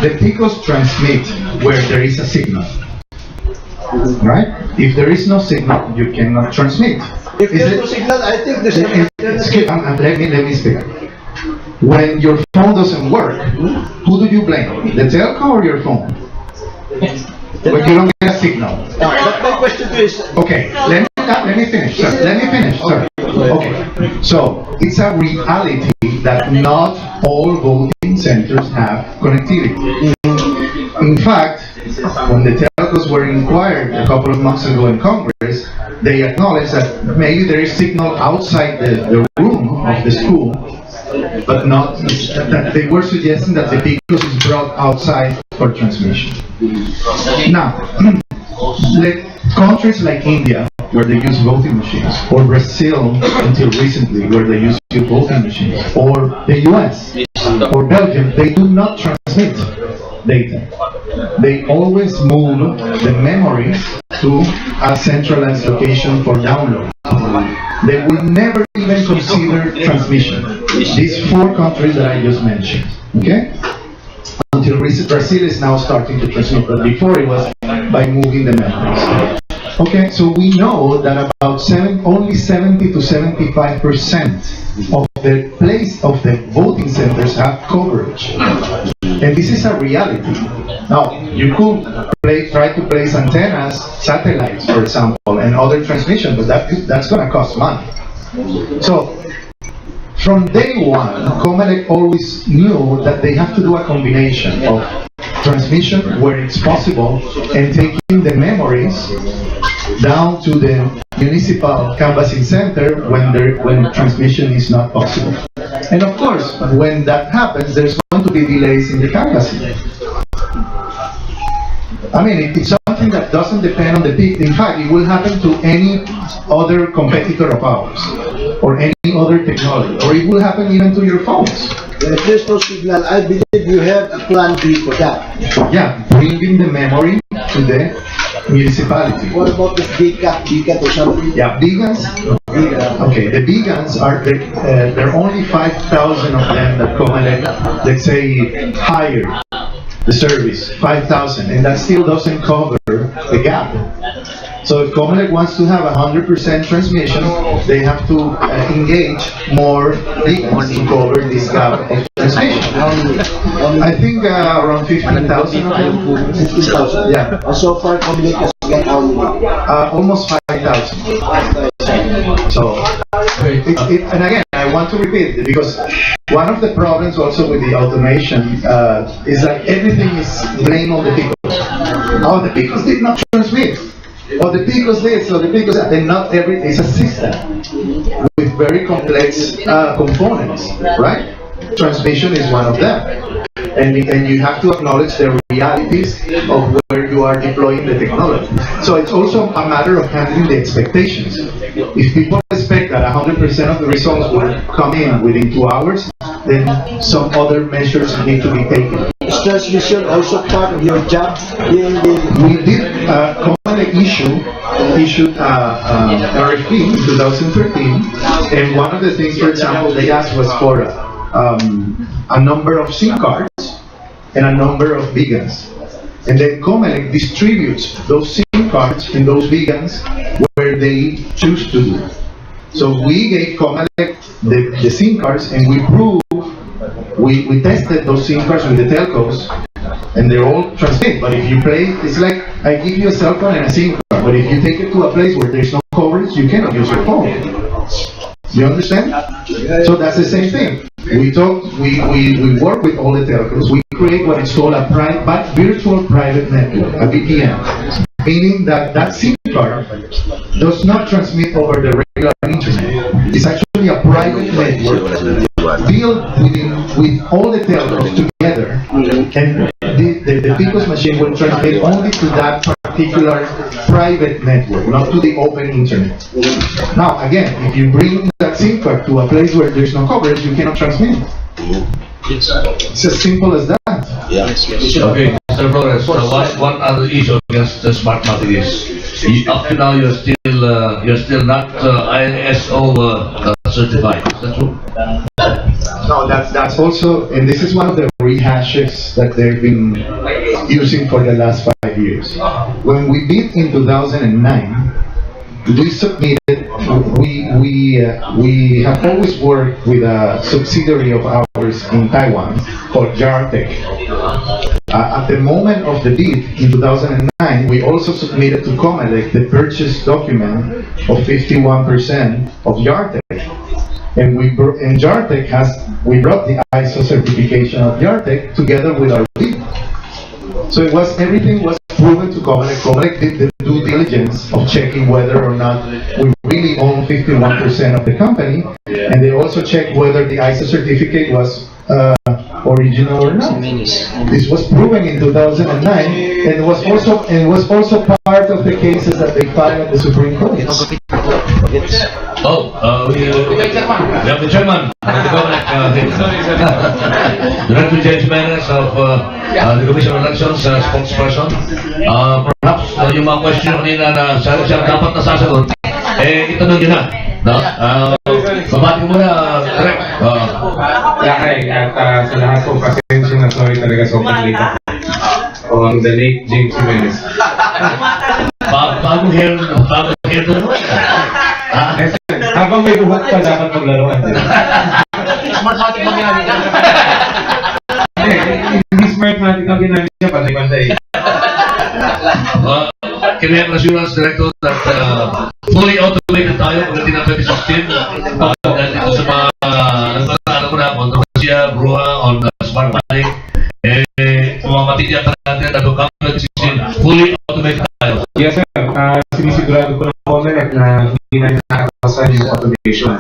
The PICOS transmit where there is a signal. Right? If there is no signal, you cannot transmit. If there's no signal, I think there's let me speak. When your phone doesn't work, who do you blame? The telco or your phone? When you don't get a signal. But my question to you is... Okay, let me finish. Sir. Let me finish, sir. Okay, so it's a reality that not all voting centers have connectivity. In fact, when the telcos were inquired a couple of months ago in Congress, they acknowledged that maybe there is signal outside the room of the school, but not that they were suggesting that the PICOS is brought outside for transmission. Now, countries like India, where they use voting machines, or Brazil until recently, where they use voting machines, or the US, or Belgium, they do not transmit data. They always move the memories to a centralized location for download. They will never even consider transmission. These 4 countries that I just mentioned, okay? Until recent, Brazil is now starting to transmit, but before it was by moving the memories. Okay, so we know that about only 70 to 75% of the voting centers have coverage. And this is a reality. Now, you could try to place antennas, satellites, for example, and other transmission, but that's going to cost money. So, from day one, Comelec always knew that they have to do a combination of transmission where it's possible and taking the memories down to the municipal canvassing center when transmission is not possible. And of course, when that happens, there's going to be delays in the canvassing. I mean, it's something that doesn't depend on the PIC. In fact, it will happen to any other competitor of ours, or any other technology, or it will happen even to your phones. If there's no signal, I believe you have a plan B for that. Yeah, bringing the memory to the municipality. What about the BCAT or something? Yeah, vegans. Okay, the vegans are there are only 5,000 of them that Comelec, let's say, hired the service, 5,000, and that still doesn't cover the gap. So if Comelec wants to have 100% transmission, they have to engage more vegans to cover this gap of transmission. I think around 15,000 of them. 15,000? Yeah. And so far, Comelec has got how many? Almost 5,000. So, and again, I want to repeat, because one of the problems also with the automation is that everything is blamed on the PICOS. Oh, the PICOS did not transmit. Or the PICOS this, or the PICOS that. And not every, it's a system with very complex components, right? Transmission is one of them. and you have to acknowledge the realities of where you are deploying the technology. So it's also a matter of handling the expectations. If people expect that 100% of the results will come in within 2 hours, then some other measures need to be taken. Is transmission also part of your job in the... We did Comelec issued RFP in 2013, and one of the things, for example, they asked was for a number of SIM cards and a number of vegans. And then Comelec distributes those SIM cards and those vegans where they choose to do. So we gave Comelec the SIM cards, and we tested those SIM cards with the telcos, and they're all transmit. But if you play, it's like I give you a cell phone and a SIM card, but if you take it to a place where there's no coverage, you cannot use your phone. You understand? So that's the same thing. We work with all the telcos. We create what is called a virtual private network, a VPN, meaning that SIM card does not transmit over the regular internet. It's actually a private network built with all the telcos together, and the Picos machine will transmit only to that particular private network, not to the open internet. Now, again, if you bring that SIM card to a place where there's no coverage, you cannot transmit. It's as simple as that. Okay, Mr. Flores, one other issue against the smart market is, up to now you're still not ISO certified. Is that true? No, that's also, and this is one of the rehashes that they've been using for the last 5 years. When we bid in 2009, we submitted, we have always worked with a subsidiary of ours in Taiwan called Jartec. At the moment of the bid in 2009, we also submitted to Comelec the purchase document of 51% of Jartec. And we brought the ISO certification of Jartec together with our bid. So everything was proven to Comelec. Comelec did the due diligence of checking whether or not we really own 51% of the company, and they also checked whether the ISO certificate was original or not. This was proven in 2009, and was also part of the cases that they filed at the Supreme Court. We have the chairman of the Comelec, Director James Menes of the Commission on Elections, spokesperson. Perhaps yung mga question kanina na siya dapat nasasagot, itanong nyo na. Babati ko muna, direct. At sa lahat po, pasensya na, sorry talaga sa pagkita. On the late James Jimenez. Bagong hair na naman. Habang may buhat pa, dapat paglaruan din. Smartmatic ba ginamit niya? Hindi Smartmatic ang ginamit niya, pantay-pantay. Can we have an assurance, Director, that fully automated tayo pagdating ng 2016? Dito sa mga alam mo na, kontroversiya, bruha, on Smartmatic, mamatinya pa natin at kung fully automated tayo. Yes, sir. Sinisigurado ko ng Comelec na hindi na nakakawasan yung automation.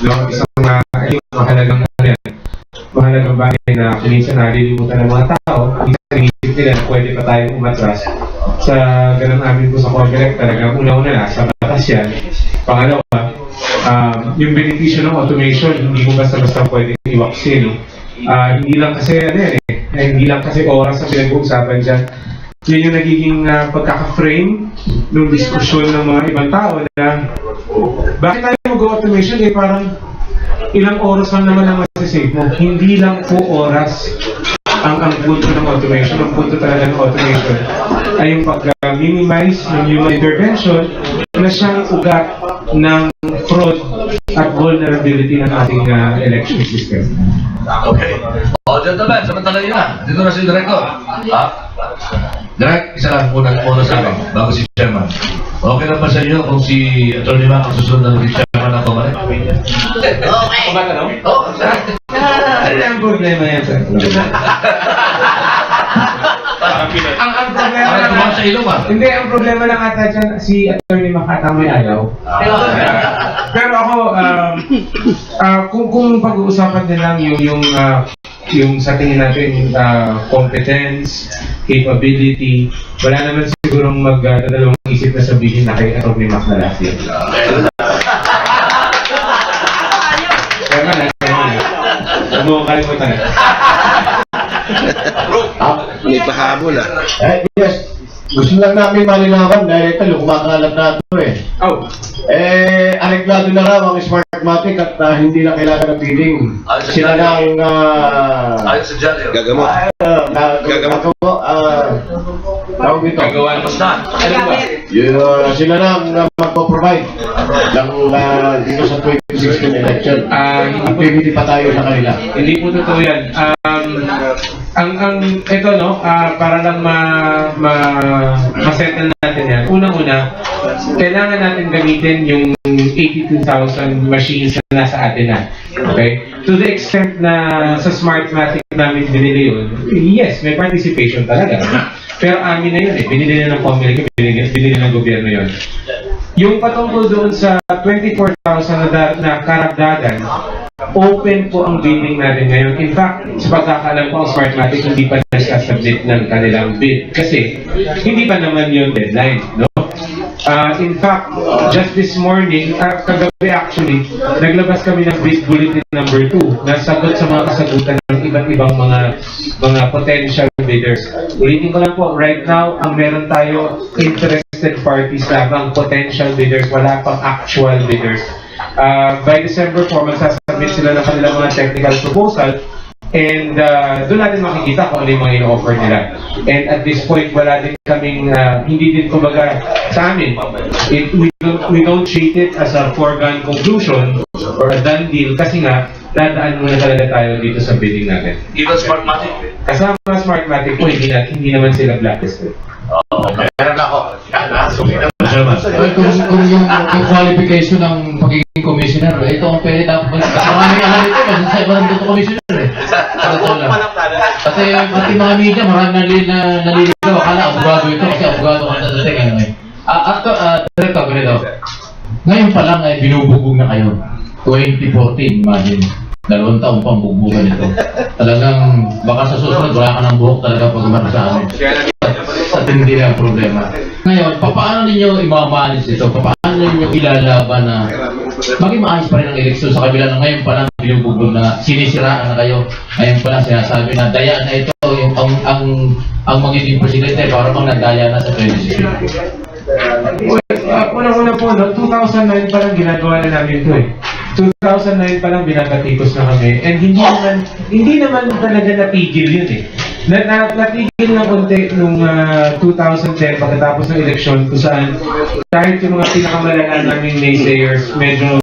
No, isang mahalagang bagay na minsan nalilimutan ng mga tao, minsan inisip nila na pwede pa tayong umatras. Sa ganang amin po sa Comelec, talagang una-una na, sa batas yan. Pangalawa, yung benepisyo ng automation, hindi mo basta-basta pwede iwaksin. Hindi lang kasi oras ang pinag-uusapan dyan. Yun yung nagiging pagkaka-frame ng diskusyon ng mga ibang tao na bakit tayo mag-automation? Parang ilang oras lang naman ang masasave mo. Hindi lang po oras ang punto ng automation. Ang punto talaga ng automation ay yung pag-minimize ng human intervention na siyang ugat ng fraud at vulnerability ng ating election system. Okay. Gentlemen, samantala yun na. Dito na si Director. Direct, isa lang muna sa akin, bago si Chairman. Okay na ba sa inyo kung si Atty. Mac ang susunod ng Chairman ng Comelec? Okay. Kumatanong? Oo, sir. Ano ang problema yan, sir? Ang problema Parang lang tumawag sa ilong Hindi, ang problema lang ata dyan, si Atty. Mac ata may ayaw. Pero ako, kung pag-uusapan din lang yung yung sa tingin natin competence, capability, wala naman sigurong magdadalawang isip na sabihin na kay Atty. Mac na last year. Huwag mo kalimutan na. May pahabol Yes. Gusto lang namin malinawan dahil ito, kumakalat na ito eh. Oh, Areklado na raw ang Smartmatic at hindi na kailangan ng bidding. Sila na ang Ayon sa Janio. gagamot. Tawag dito. gagawa mo na. Ano ba? Sila na ang magpo-provide ng dito sa 2016 election. Ang PBD pa tayo sa kanila. Hindi po totoo yan. Ito no, para lang ma-settle natin yan. Unang-una, kailangan natin gamitin yung 82,000 machines na nasa atin na. Okay? To the extent na sa Smartmatic namin binili yun, yes, may participation talaga. Pero amin na yun eh. Binili na ng Comelec, binili ng gobyerno yun. Yung patungkol doon sa 24,000 na karagdagan, open po ang bidding natin ngayon. In fact, sa pagkakaalam ko, ang Smartmatic hindi pa nagsasubmit ng kanilang bid. Kasi, hindi pa naman yung deadline, no? In fact, just this morning, kagabi actually, naglabas kami ng bid bulletin number 2 na sagot sa mga kasagutan ng iba't ibang mga potential bidders. Ulitin ko lang po, right now, ang meron tayo interested parties lamang, potential bidders, wala pang actual bidders. By December 4, magsasubmit sila ng kanilang mga technical proposal. And doon natin makikita kung ano yung mga ino-offer nila. And at this point, wala din kaming, hindi din kumbaga sa amin. We don't treat it as a foregone conclusion or a done deal kasi nga, dadaan muna talaga tayo dito sa bidding natin. Even Smartmatic. Kasama Smartmatic po, hindi naman sila blacklisted. Meron ako. Kung yung qualification ng pagiging commissioner, ito ang pwede dapat. Kasi maraming alam ito, kasi sa ibang dito commissioner eh. Kasi pati mga media, maraming naliligaw. Akala, abogado ito kasi abogado ka sa dating. Ano eh. Director, ganito. Ngayon pa lang ay binubugbog na kayo. 2014, imagine. 2 taong pang bugbugan ito. Talagang, baka sa susunod, wala ka ng buhok talaga pag umano sa amin. Sa tindi na ang problema. Ngayon, paano ninyo i-manage ito? Paano ninyo ilalaban na maging maayos pa rin ang eleksyon sa kabila na ngayon pa lang binubugbog na sinisiraan na kayo. Ngayon pa lang sinasabi na daya na ito yung ang magiging presidente para bang nadaya na sa 2016. Una-una po, no, 2009 pa lang ginagawa na namin ito eh. 2009 pa lang binakatikos na kami. And hindi naman talaga natigil yun eh. Natigil ng konti nung 2010 pagkatapos ng eleksyon kung saan kahit yung mga pinakamalala naming naysayers medyo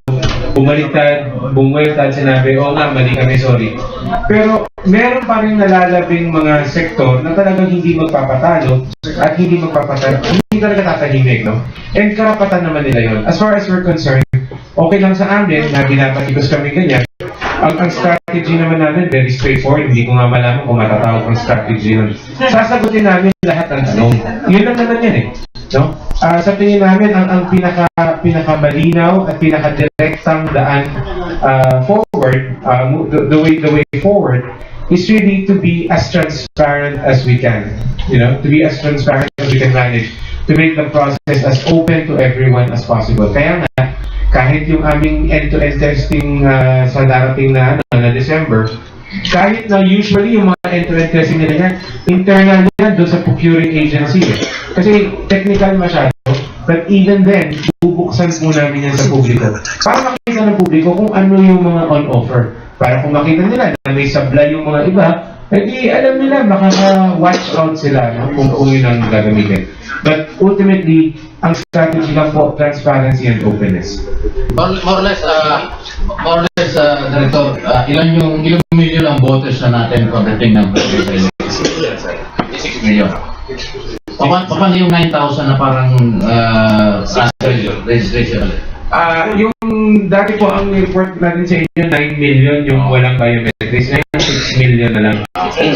bumalitad, sinabi, oo nga, mali kami, sorry. Pero meron pa rin nalalabing mga sektor na talagang hindi magpapatalo at hindi talaga tatahimik, no? And karapatan naman nila yun. As far as we're concerned, okay lang sa amin na binapatikos kami ganyan. Ang strategy naman namin, very straightforward. Hindi ko nga malaman kung matatawag ang strategy nun. Sasagutin namin lahat ng tanong. Yun lang naman yan eh. No? Sa tingin namin, ang pinakamalinaw at pinakadirektang daan forward, the way forward, is really to be as transparent as we can. You know, to be as transparent as we can manage. To make the process as open to everyone as possible. Kaya nga, kahit yung aming end-to-end testing sa darating na December, kahit na usually yung mga end-to-end testing nila yan, internal yan doon sa procuring agency. Kasi technical masyado, but even then, bubuksan po namin yan sa publiko. Para makita ng publiko kung ano yung mga on-offer. Para kung makita nila na may supply yung mga iba, hindi alam nila, makaka-watch out sila no? kung yun ang gagamitin. But ultimately, ang strategy lang po, transparency and openness. More or less, Director, ilang million ang voters na natin pagdating ng presidential election? 6 million. Paano yung 9,000 na parang registration? Yung dati po ang report natin sa inyo, 9 million yung walang biometrics. Ngayon, 6 million na lang.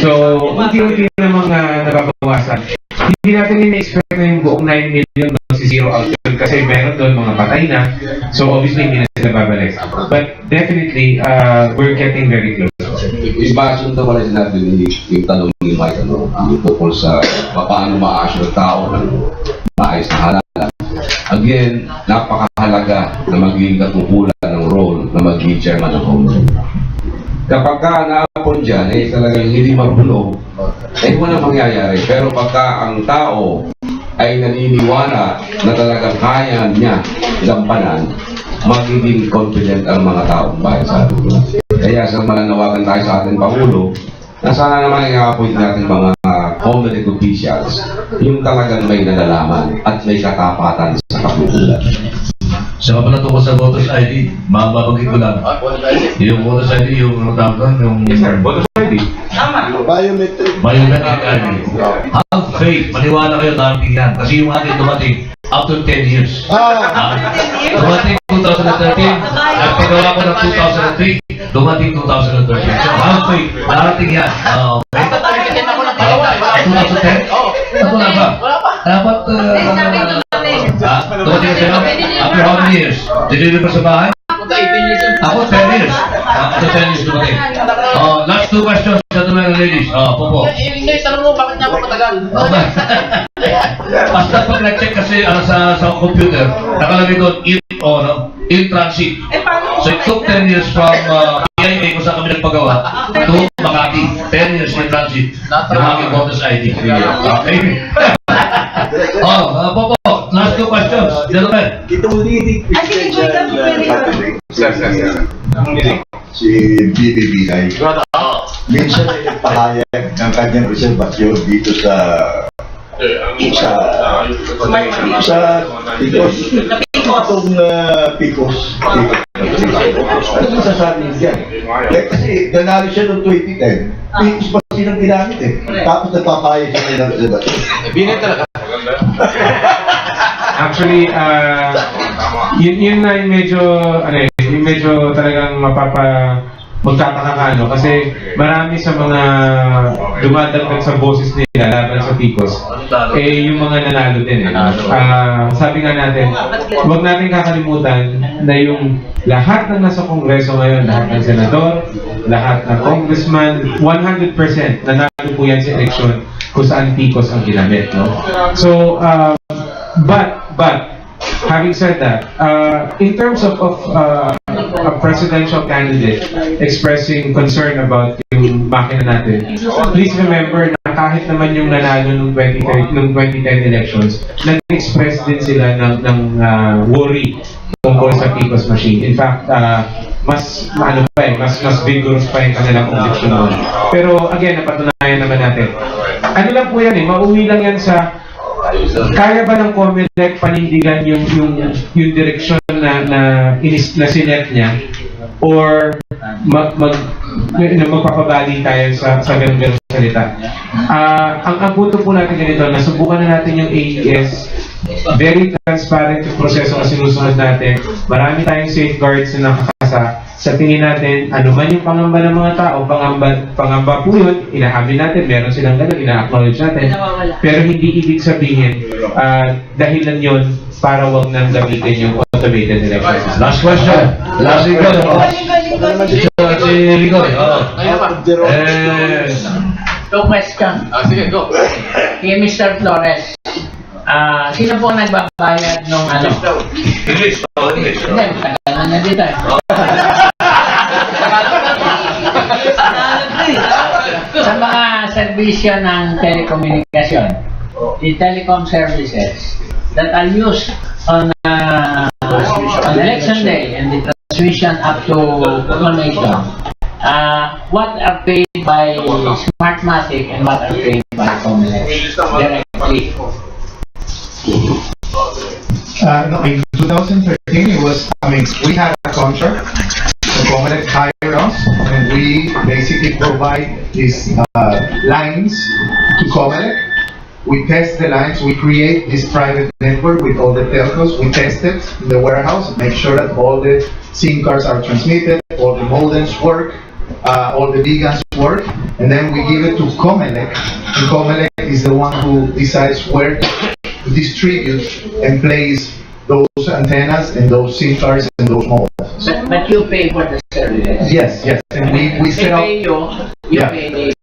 So, unti-unti namang nababawasan. hindi natin ini-expect na yung buong 9 million magsisiro out yun kasi meron doon mga patay na. So obviously hindi na sila babalik. But definitely, we're getting very close. I-bastion daw wala sinabi yung tanong ni Mike, ano, yung tungkol sa paano ma-assure tao ng maayos na halalan. Again, napakahalaga na magiging katukulan ng role na magiging chairman ng Congress. Kapag ka naapon dyan, eh talagang hindi marunong, eh walang mangyayari. Pero pagka ang tao ay naniniwala na talagang kaya niya gampanan, magiging confident ang mga taong bayan sa atin. Kaya sa mananawagan tayo sa ating Pangulo, na sana naman i-appoint natin mga community officials, yung talagang may nalalaman at may katapatan sa kapulutan. Sa pala tungkol sa voters ID, mababagin ko lang. Yung voters ID, yung ano tawag doon, yung... Yes sir, voters ID. Tama. Biometric. Biometric ID. Have faith, maniwala kayo darating yan. Kasi yung ating dumating after 10 years. Dumating 2013, nagpagawa ko ng 2003, dumating 2013. So have faith, darating yan. Okay? 2010? Ako na ba? Dapat, dumating na sila? After how many years? Deliver sa bahay? Ako 10 years. After 10 years dumating. Last two questions, gentlemen and ladies. Popo. Hindi, tanong mo, bakit niya ako matagal? Basta pag nag-check kasi sa computer, nakalagay doon in transit. So it took 10 years from PIA kung saan kami nagpagawa to Makati. 10 years in transit. Yung aking voters ID. Okay? Popo, last two questions, gentlemen. Itong leading Christian Sir. Si BBBI, minsan ay nagpahayag ng kanyang reservasyon dito sa Picos. Itong Picos. Ano masasabi niya? Kasi nanalo siya noong 2010. Picos pa silang ginamit eh. Tapos nagpapahayag siya ng reservasyon. Binit talaga. Actually, yun na yung medyo, yung medyo talagang magtataka ka, no? Kasi marami sa mga dumadagdag sa boses nila laban sa Picos, eh yung mga nanalo din eh. Sabi nga natin, huwag natin kakalimutan na yung lahat ng nasa Kongreso ngayon, lahat ng senador, lahat ng congressman, 100% nanalo po yan sa eleksyon kung saan Picos ang ginamit, no? So, but having said that, in terms of a presidential candidate expressing concern about yung makina natin, please remember na kahit naman yung nanalo nung 2010 elections, nag-express din sila ng worry tungkol sa Picos machine. In fact, mas vigorous pa yung kanilang conviction noon. Pero again, napatunayan naman natin. Ano lang po yan mauwi lang yan sa kaya ba ng COMELEC panindigan yung direksyon na sinet niya, or magpapabali tayo sa ganun salita. Ang punto po natin ganito, nasubukan na natin yung AES, very transparent yung proseso na sinusunod natin, marami tayong safeguards na nakakasa. Sa tingin natin, ano man yung pangamba ng mga tao, pangamba po yun, inaamin natin, meron silang ganun, ina-acknowledge natin. Pero hindi ibig sabihin, dahilan yun para wag nang gamitin yung automated elections. Last question. Last Ligoy. Si Ligoy. Two question. Sige, go. Kay Mr. Flores. Sino po ang nagbabayad nung ano? English. Hindi, tagal na dito eh. Sa mga serbisyo ng telecommunication, the telecom services that are used on election day and the transmission up to proclamation, what are paid by Smartmatic and what are paid by COMELEC directly? No, in 2013, we had a contract. The COMELEC hired us, and we basically provide these lines to COMELEC. We test the lines, we create this private network with all the telcos, we test it in the warehouse, make sure that all the SIM cards are transmitted, all the modems work, all the vegans work, and then we give it to Comelec, and Comelec is the one who decides where to distribute and place those antennas and those SIM cards and those mobiles. But you pay for the service. Yes, and we set up. You Yeah. pay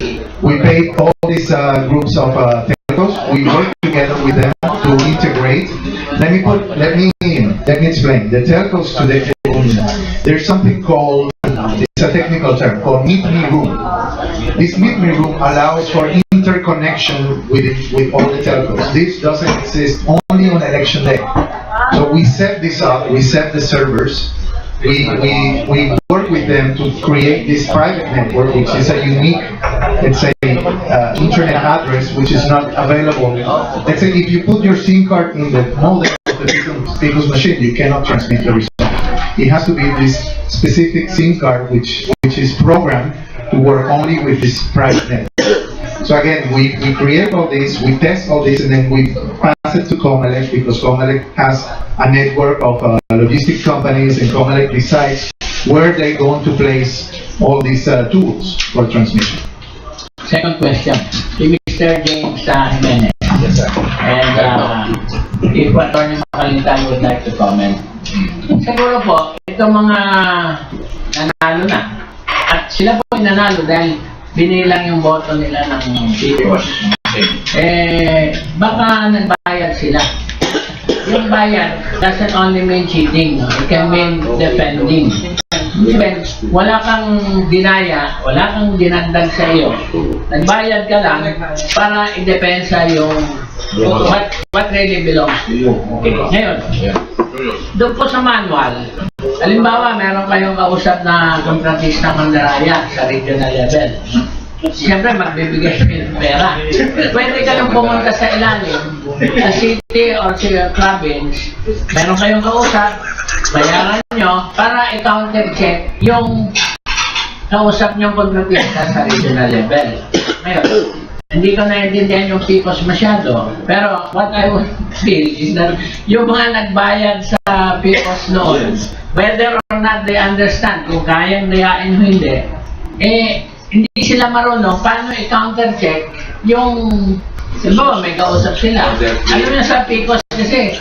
We pay all these groups of telcos. We work together with them to integrate. Let me explain. The telcos today, there's something called, it's a technical term called Meet Me Room. This Meet Me Room allows for interconnection with all the telcos. This doesn't exist only on election day. So we set this up. We set the servers. We work with them to create this private network, which is a unique, let's say, internet address, which is not available. Let's say if you put your SIM card in the modem of the people's machine, you cannot transmit the result. It has to be this specific SIM card, which is programmed to work only with this private network. So again, we create all this, we test all this, and then we pass it to Comelec, because Comelec has a network of logistic companies, and Comelec decides where they're going to place all these tools for transmission. Second question, to Mr. James Jimenez. Yes, sir. And if Attorney Macalintay would like to comment. Siguro po, itong mga nanalo na. At sila po yung nanalo dahil binilang yung boto nila ng people. Baka nagbayad sila. Yung bayad doesn't only mean cheating, no? It can mean defending. Even, wala kang dinaya, wala kang dinagdag sa iyo. Nagbayad ka lang para i-depensa yung what really belongs to you. Okay. Ngayon, doon po sa manual, halimbawa, meron kayong kausap na kontratista mandaraya sa regional level. Siyempre, magbibigay kayo ng pera. Pwede ka lang pumunta sa ilalim, sa city or sa province, meron kayong kausap, bayaran nyo para i-counter-check yung kausap nyong kontratista sa regional level. Ngayon, hindi ko naiintindihan yung PICOS masyado, pero what I would feel is that yung mga nagbayad sa PICOS noon, whether or not they understand kung kayang dayain o hindi, hindi sila marunong paano i-counter-check yung, diba, may kausap sila. Ano yung sa PICOS kasi,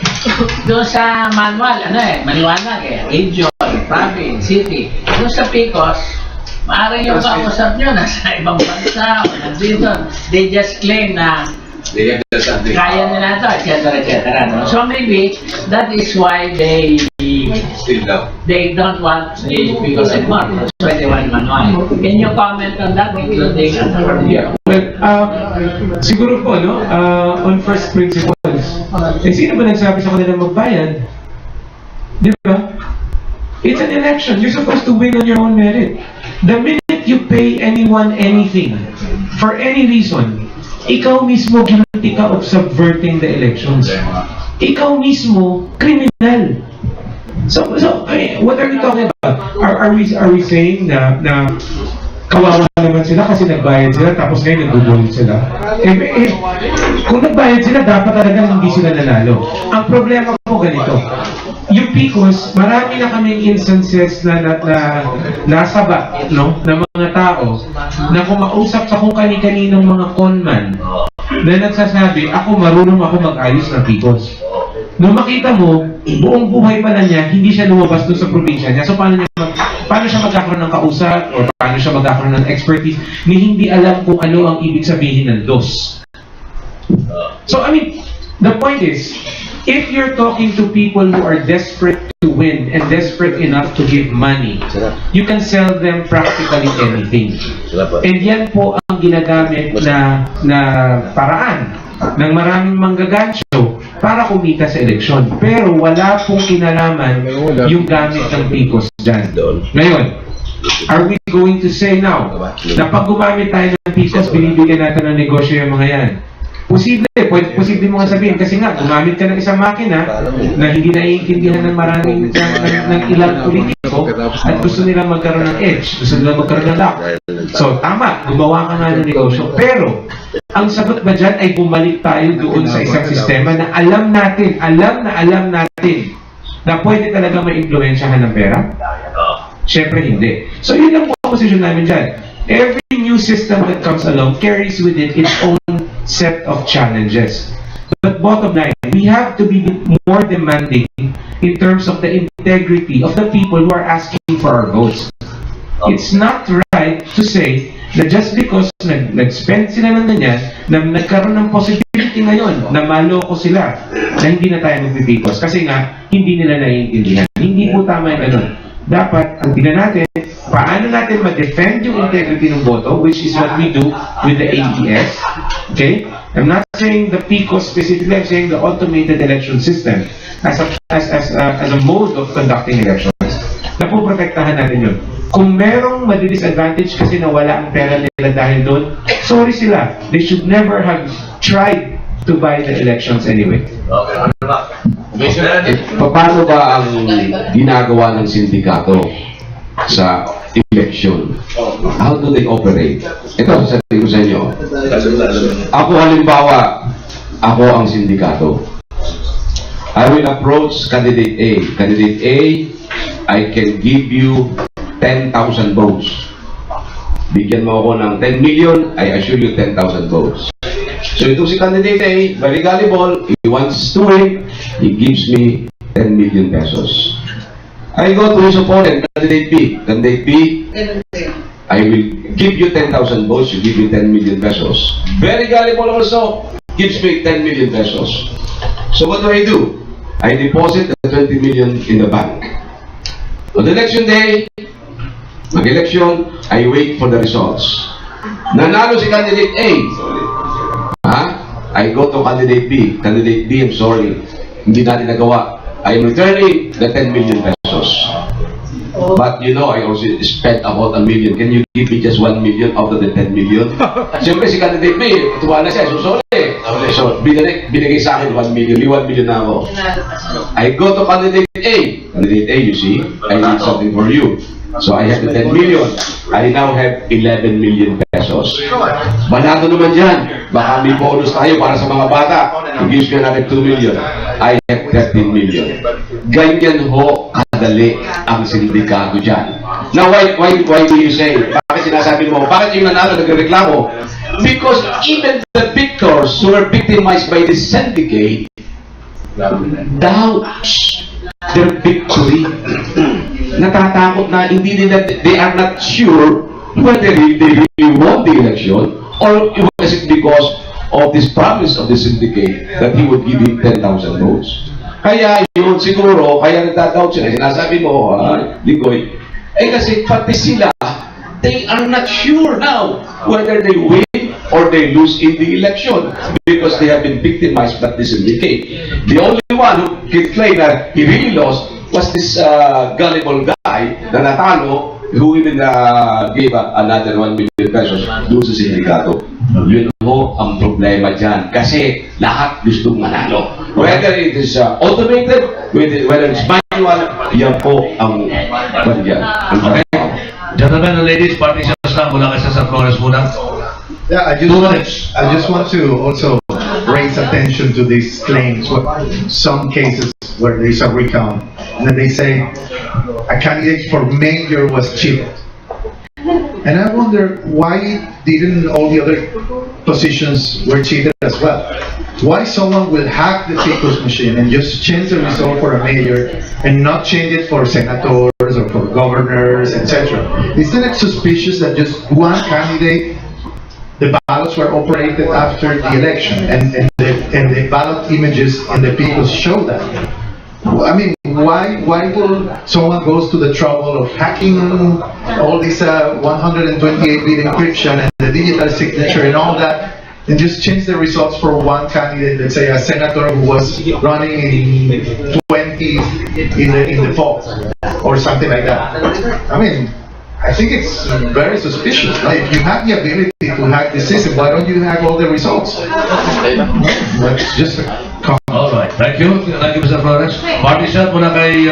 doon sa manual, maliwanag region, province, city. Doon sa PICOS, maaaring yung kausap nyo nasa ibang bansa o nandito, they just claim na kaya nila ito, etc. No? So maybe that is why they don't want the PICOS anymore. That's why they want manual. Can you comment on that, including Well, siguro po, no, on first principles, sino ba nagsabi sa kanila magbayad? Di ba? It's an election. You're supposed to win on your own merit. The minute you pay anyone anything, for any reason, ikaw mismo guilty ka of subverting the elections. Ikaw mismo criminal. So I mean, what are we talking about? Are we saying na kawawa naman sila kasi nagbayad sila tapos ngayon nagbubulit sila? Kung nagbayad sila, dapat talagang hindi sila nanalo. Ang problema po ganito, yung PICOS, marami na kaming instances na nasaba, no, ng mga tao na kumausap sa kung kani-kaninong mga conman na nagsasabi, ako marunong ako mag-ayos ng PICOS. Nung makita mo, buong buhay pala niya, hindi siya lumabas doon sa probinsya niya. So paano siya magkakaroon ng kausap o paano siya magkakaroon ng expertise ni hindi alam kung ano ang ibig sabihin ng DOS. So I mean, the point is, if you're talking to people who are desperate to win and desperate enough to give money, you can sell them practically anything. And yan po ang ginagamit na paraan ng maraming manggagancho para kumita sa eleksyon. Pero wala pong kinalaman yung gamit ng PICOS dyan. Ngayon, are we going to say now na pag gumamit tayo ng PICOS, binibigyan natin ng negosyo yung mga yan? Posible mo nga sabihin kasi nga, gumamit ka ng isang makina na hindi naiintindihan ng maraming ng ilang politiko at gusto nilang magkaroon ng edge, gusto nilang magkaroon ng lock. So, tama, gumawa ka nga ng negosyo. Pero, ang sagot ba dyan ay bumalik tayo doon sa isang sistema na alam natin na pwede talaga ma-impluensyahan ng pera? Siyempre hindi. So, yun lang po ang position namin dyan. Every new system that comes along carries with it its own set of challenges. But bottom line, we have to be more demanding in terms of the integrity of the people who are asking for our votes. It's not right to say na just because nag-spend sila ng ganyan, na nagkaroon ng possibility ngayon na maloko sila, na hindi na tayo magpipikos. Kasi nga, hindi nila naiintindihan. Hindi po tama yung ganun. Dapat, ang tingnan natin, paano natin ma-defend yung integrity ng boto, which is what we do with the AES. Okay? I'm not saying the PICOS specifically, I'm saying the automated election system as a mode of conducting elections. Napoprotektahan natin yun. Kung merong madi-disadvantage kasi nawala ang pera nila dahil doon, sorry sila. They should never have tried to buy the elections anyway. Paano ba ang ginagawa ng sindikato sa election? How do they operate? Ito, sasabihin ko sa inyo. Ako halimbawa, ako ang sindikato. I will approach candidate A. Candidate A, I can give you 10,000 votes. Bigyan mo ako ng 10 million, I assure you 10,000 votes. So ito si candidate A, very gullible, he wants to win, he gives me 10 million pesos. I go to his opponent, candidate B. Candidate B, I will give you 10,000 votes, you give me 10 million pesos. Very gullible also, gives me 10 million pesos. So what do? I deposit the 20 million in the bank. On the election day, mag-election, I wait for the results. Nanalo si candidate A. I go to candidate B. Candidate B, I'm sorry. Hindi natin nagawa. I am returning the 10 million pesos. But you know, I also spent about 1 million. Can you give me just 1 million out of the 10 million? Siyempre si candidate B, tuwa na siya. So sorry. So binigay sa akin 1 million. May 1 million na ako. I go to candidate A. Candidate A, you see, I need something for you. So I have the 10 million. I now have 11 million pesos. Manado naman dyan. Baka may bonus tayo para sa mga bata. Gives me another 2 million. I have 13 million. Ganyan ho kadali ang sindikato dyan. Now, why do you say? Bakit sinasabi mo? Bakit yung nanalo nagreklamo? Because even the victors who were victimized by this syndicate doubts their victory. Natatakot na hindi nila, they are not sure whether they really won the election or was it because of this promise of the syndicate that he would give him 10,000 votes. Kaya yun siguro, kaya nagdadoubt sila. Sinasabi mo, Ligoy, kasi pati sila, they are not sure now whether they win or they lose in the election because they have been victimized by the syndicate. The only one who can claim that he really lost was this gullible guy na natalo who even gave another 1 million pesos doon sa sindikato. Yun ho ang problema dyan kasi lahat gusto manalo. Whether it is automated, whether it's manual, yan po ang bandyan. Okay. Gentlemen and ladies, participants lang, mula kayo sa Flores muna. Yeah, I just want to also raise attention to these claims. Some cases where there's a recount, and then they say a candidate for mayor was cheated. And I wonder why didn't all the other positions were cheated as well? Why someone will hack the PICOS machine and just change the result for a mayor and not change it for senators or for governors, etc.? Isn't it suspicious that just one candidate, the ballots were operated after the election and the ballot images in the PICOS show that? I mean, why will someone goes to the trouble of hacking all this 128-bit encryption and the digital signature and all that, and just change the results for one candidate, let's say a senator who was running in 20s in the polls or something like that? I mean, I think it's very suspicious. Right? If you have the ability to hack the system, why don't you hack all the results? That's just a comment. All right. Thank you. Thank you, Mr. Flores. Party shot muna kay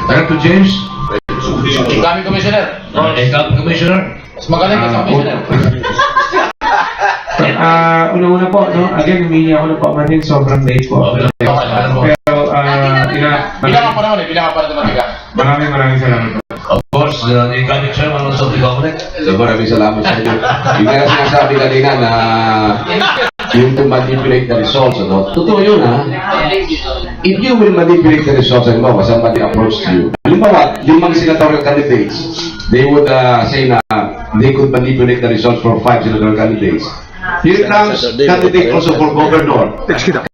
Director James. Incoming Commissioner. Incoming Commissioner. Mas magaling ka sa Commissioner. Una-una po, no? Again, humingi ako ng paumanhin, sobrang late po. Pero, Bilang ka pa naman eh, bilang ka pa naman. maraming salamat po. Of course, the incoming chairman also of the Comelec. So, maraming salamat sa inyo. Yung nga sinasabi kanina na yung to manipulate the results, ano? Totoo yun, ha? If you will manipulate the results, halimbawa, somebody approached you. Halimbawa, 5 senatorial candidates, they would say na they could manipulate the results for 5 senatorial candidates. Here comes candidate also for governor,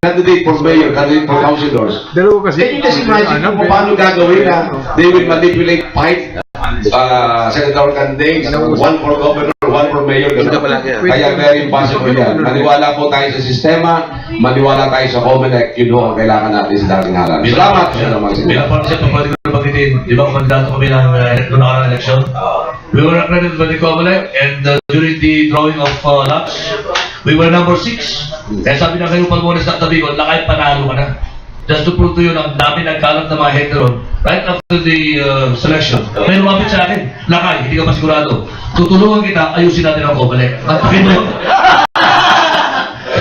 candidate for mayor, candidate for councilors. Can you just imagine kung paano gagawin na they will manipulate 5 senatorial candidates, 1 for governor, 1 for mayor, gano'n. Kaya very impossible yan. Maniwala po tayo sa sistema, maniwala tayo sa Comelec, yun ho ang kailangan natin sa dating araw. Salamat. Bilang partnership, pwede ko na bagitin, di ba kandidato kami ng nakarang election? We were accredited by the Comelec, and during the drawing of lots, we were number 6. Kaya sabi na kayo pag-unas na tabi ko, lakay panalo ka na. Just to prove to you na dami nagkalat na mga heteron right after the selection. May lumapit sa akin, lakay, hindi ka masigurado. Tutulungan kita, ayusin natin ang Comelec. At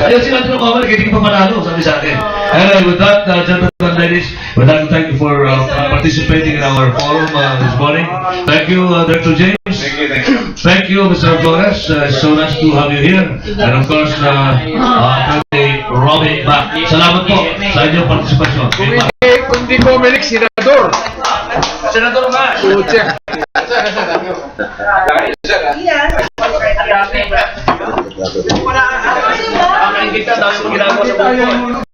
ayusin natin ang Comelec, hindi ka pa manalo, sabi sa akin. Anyway, with that, gentlemen and ladies, we'd like to thank you for participating in our forum this morning. Thank you, Director James. Thank you, Mr. Flores. So nice to have you here. And of course, Attorney Robbie Mac. Salamat po sa inyong partisipasyon. Kung di Comelec, senador. Senador nga. Yes. Wala. Ang kita, dahil mo ginagawa sa buhay.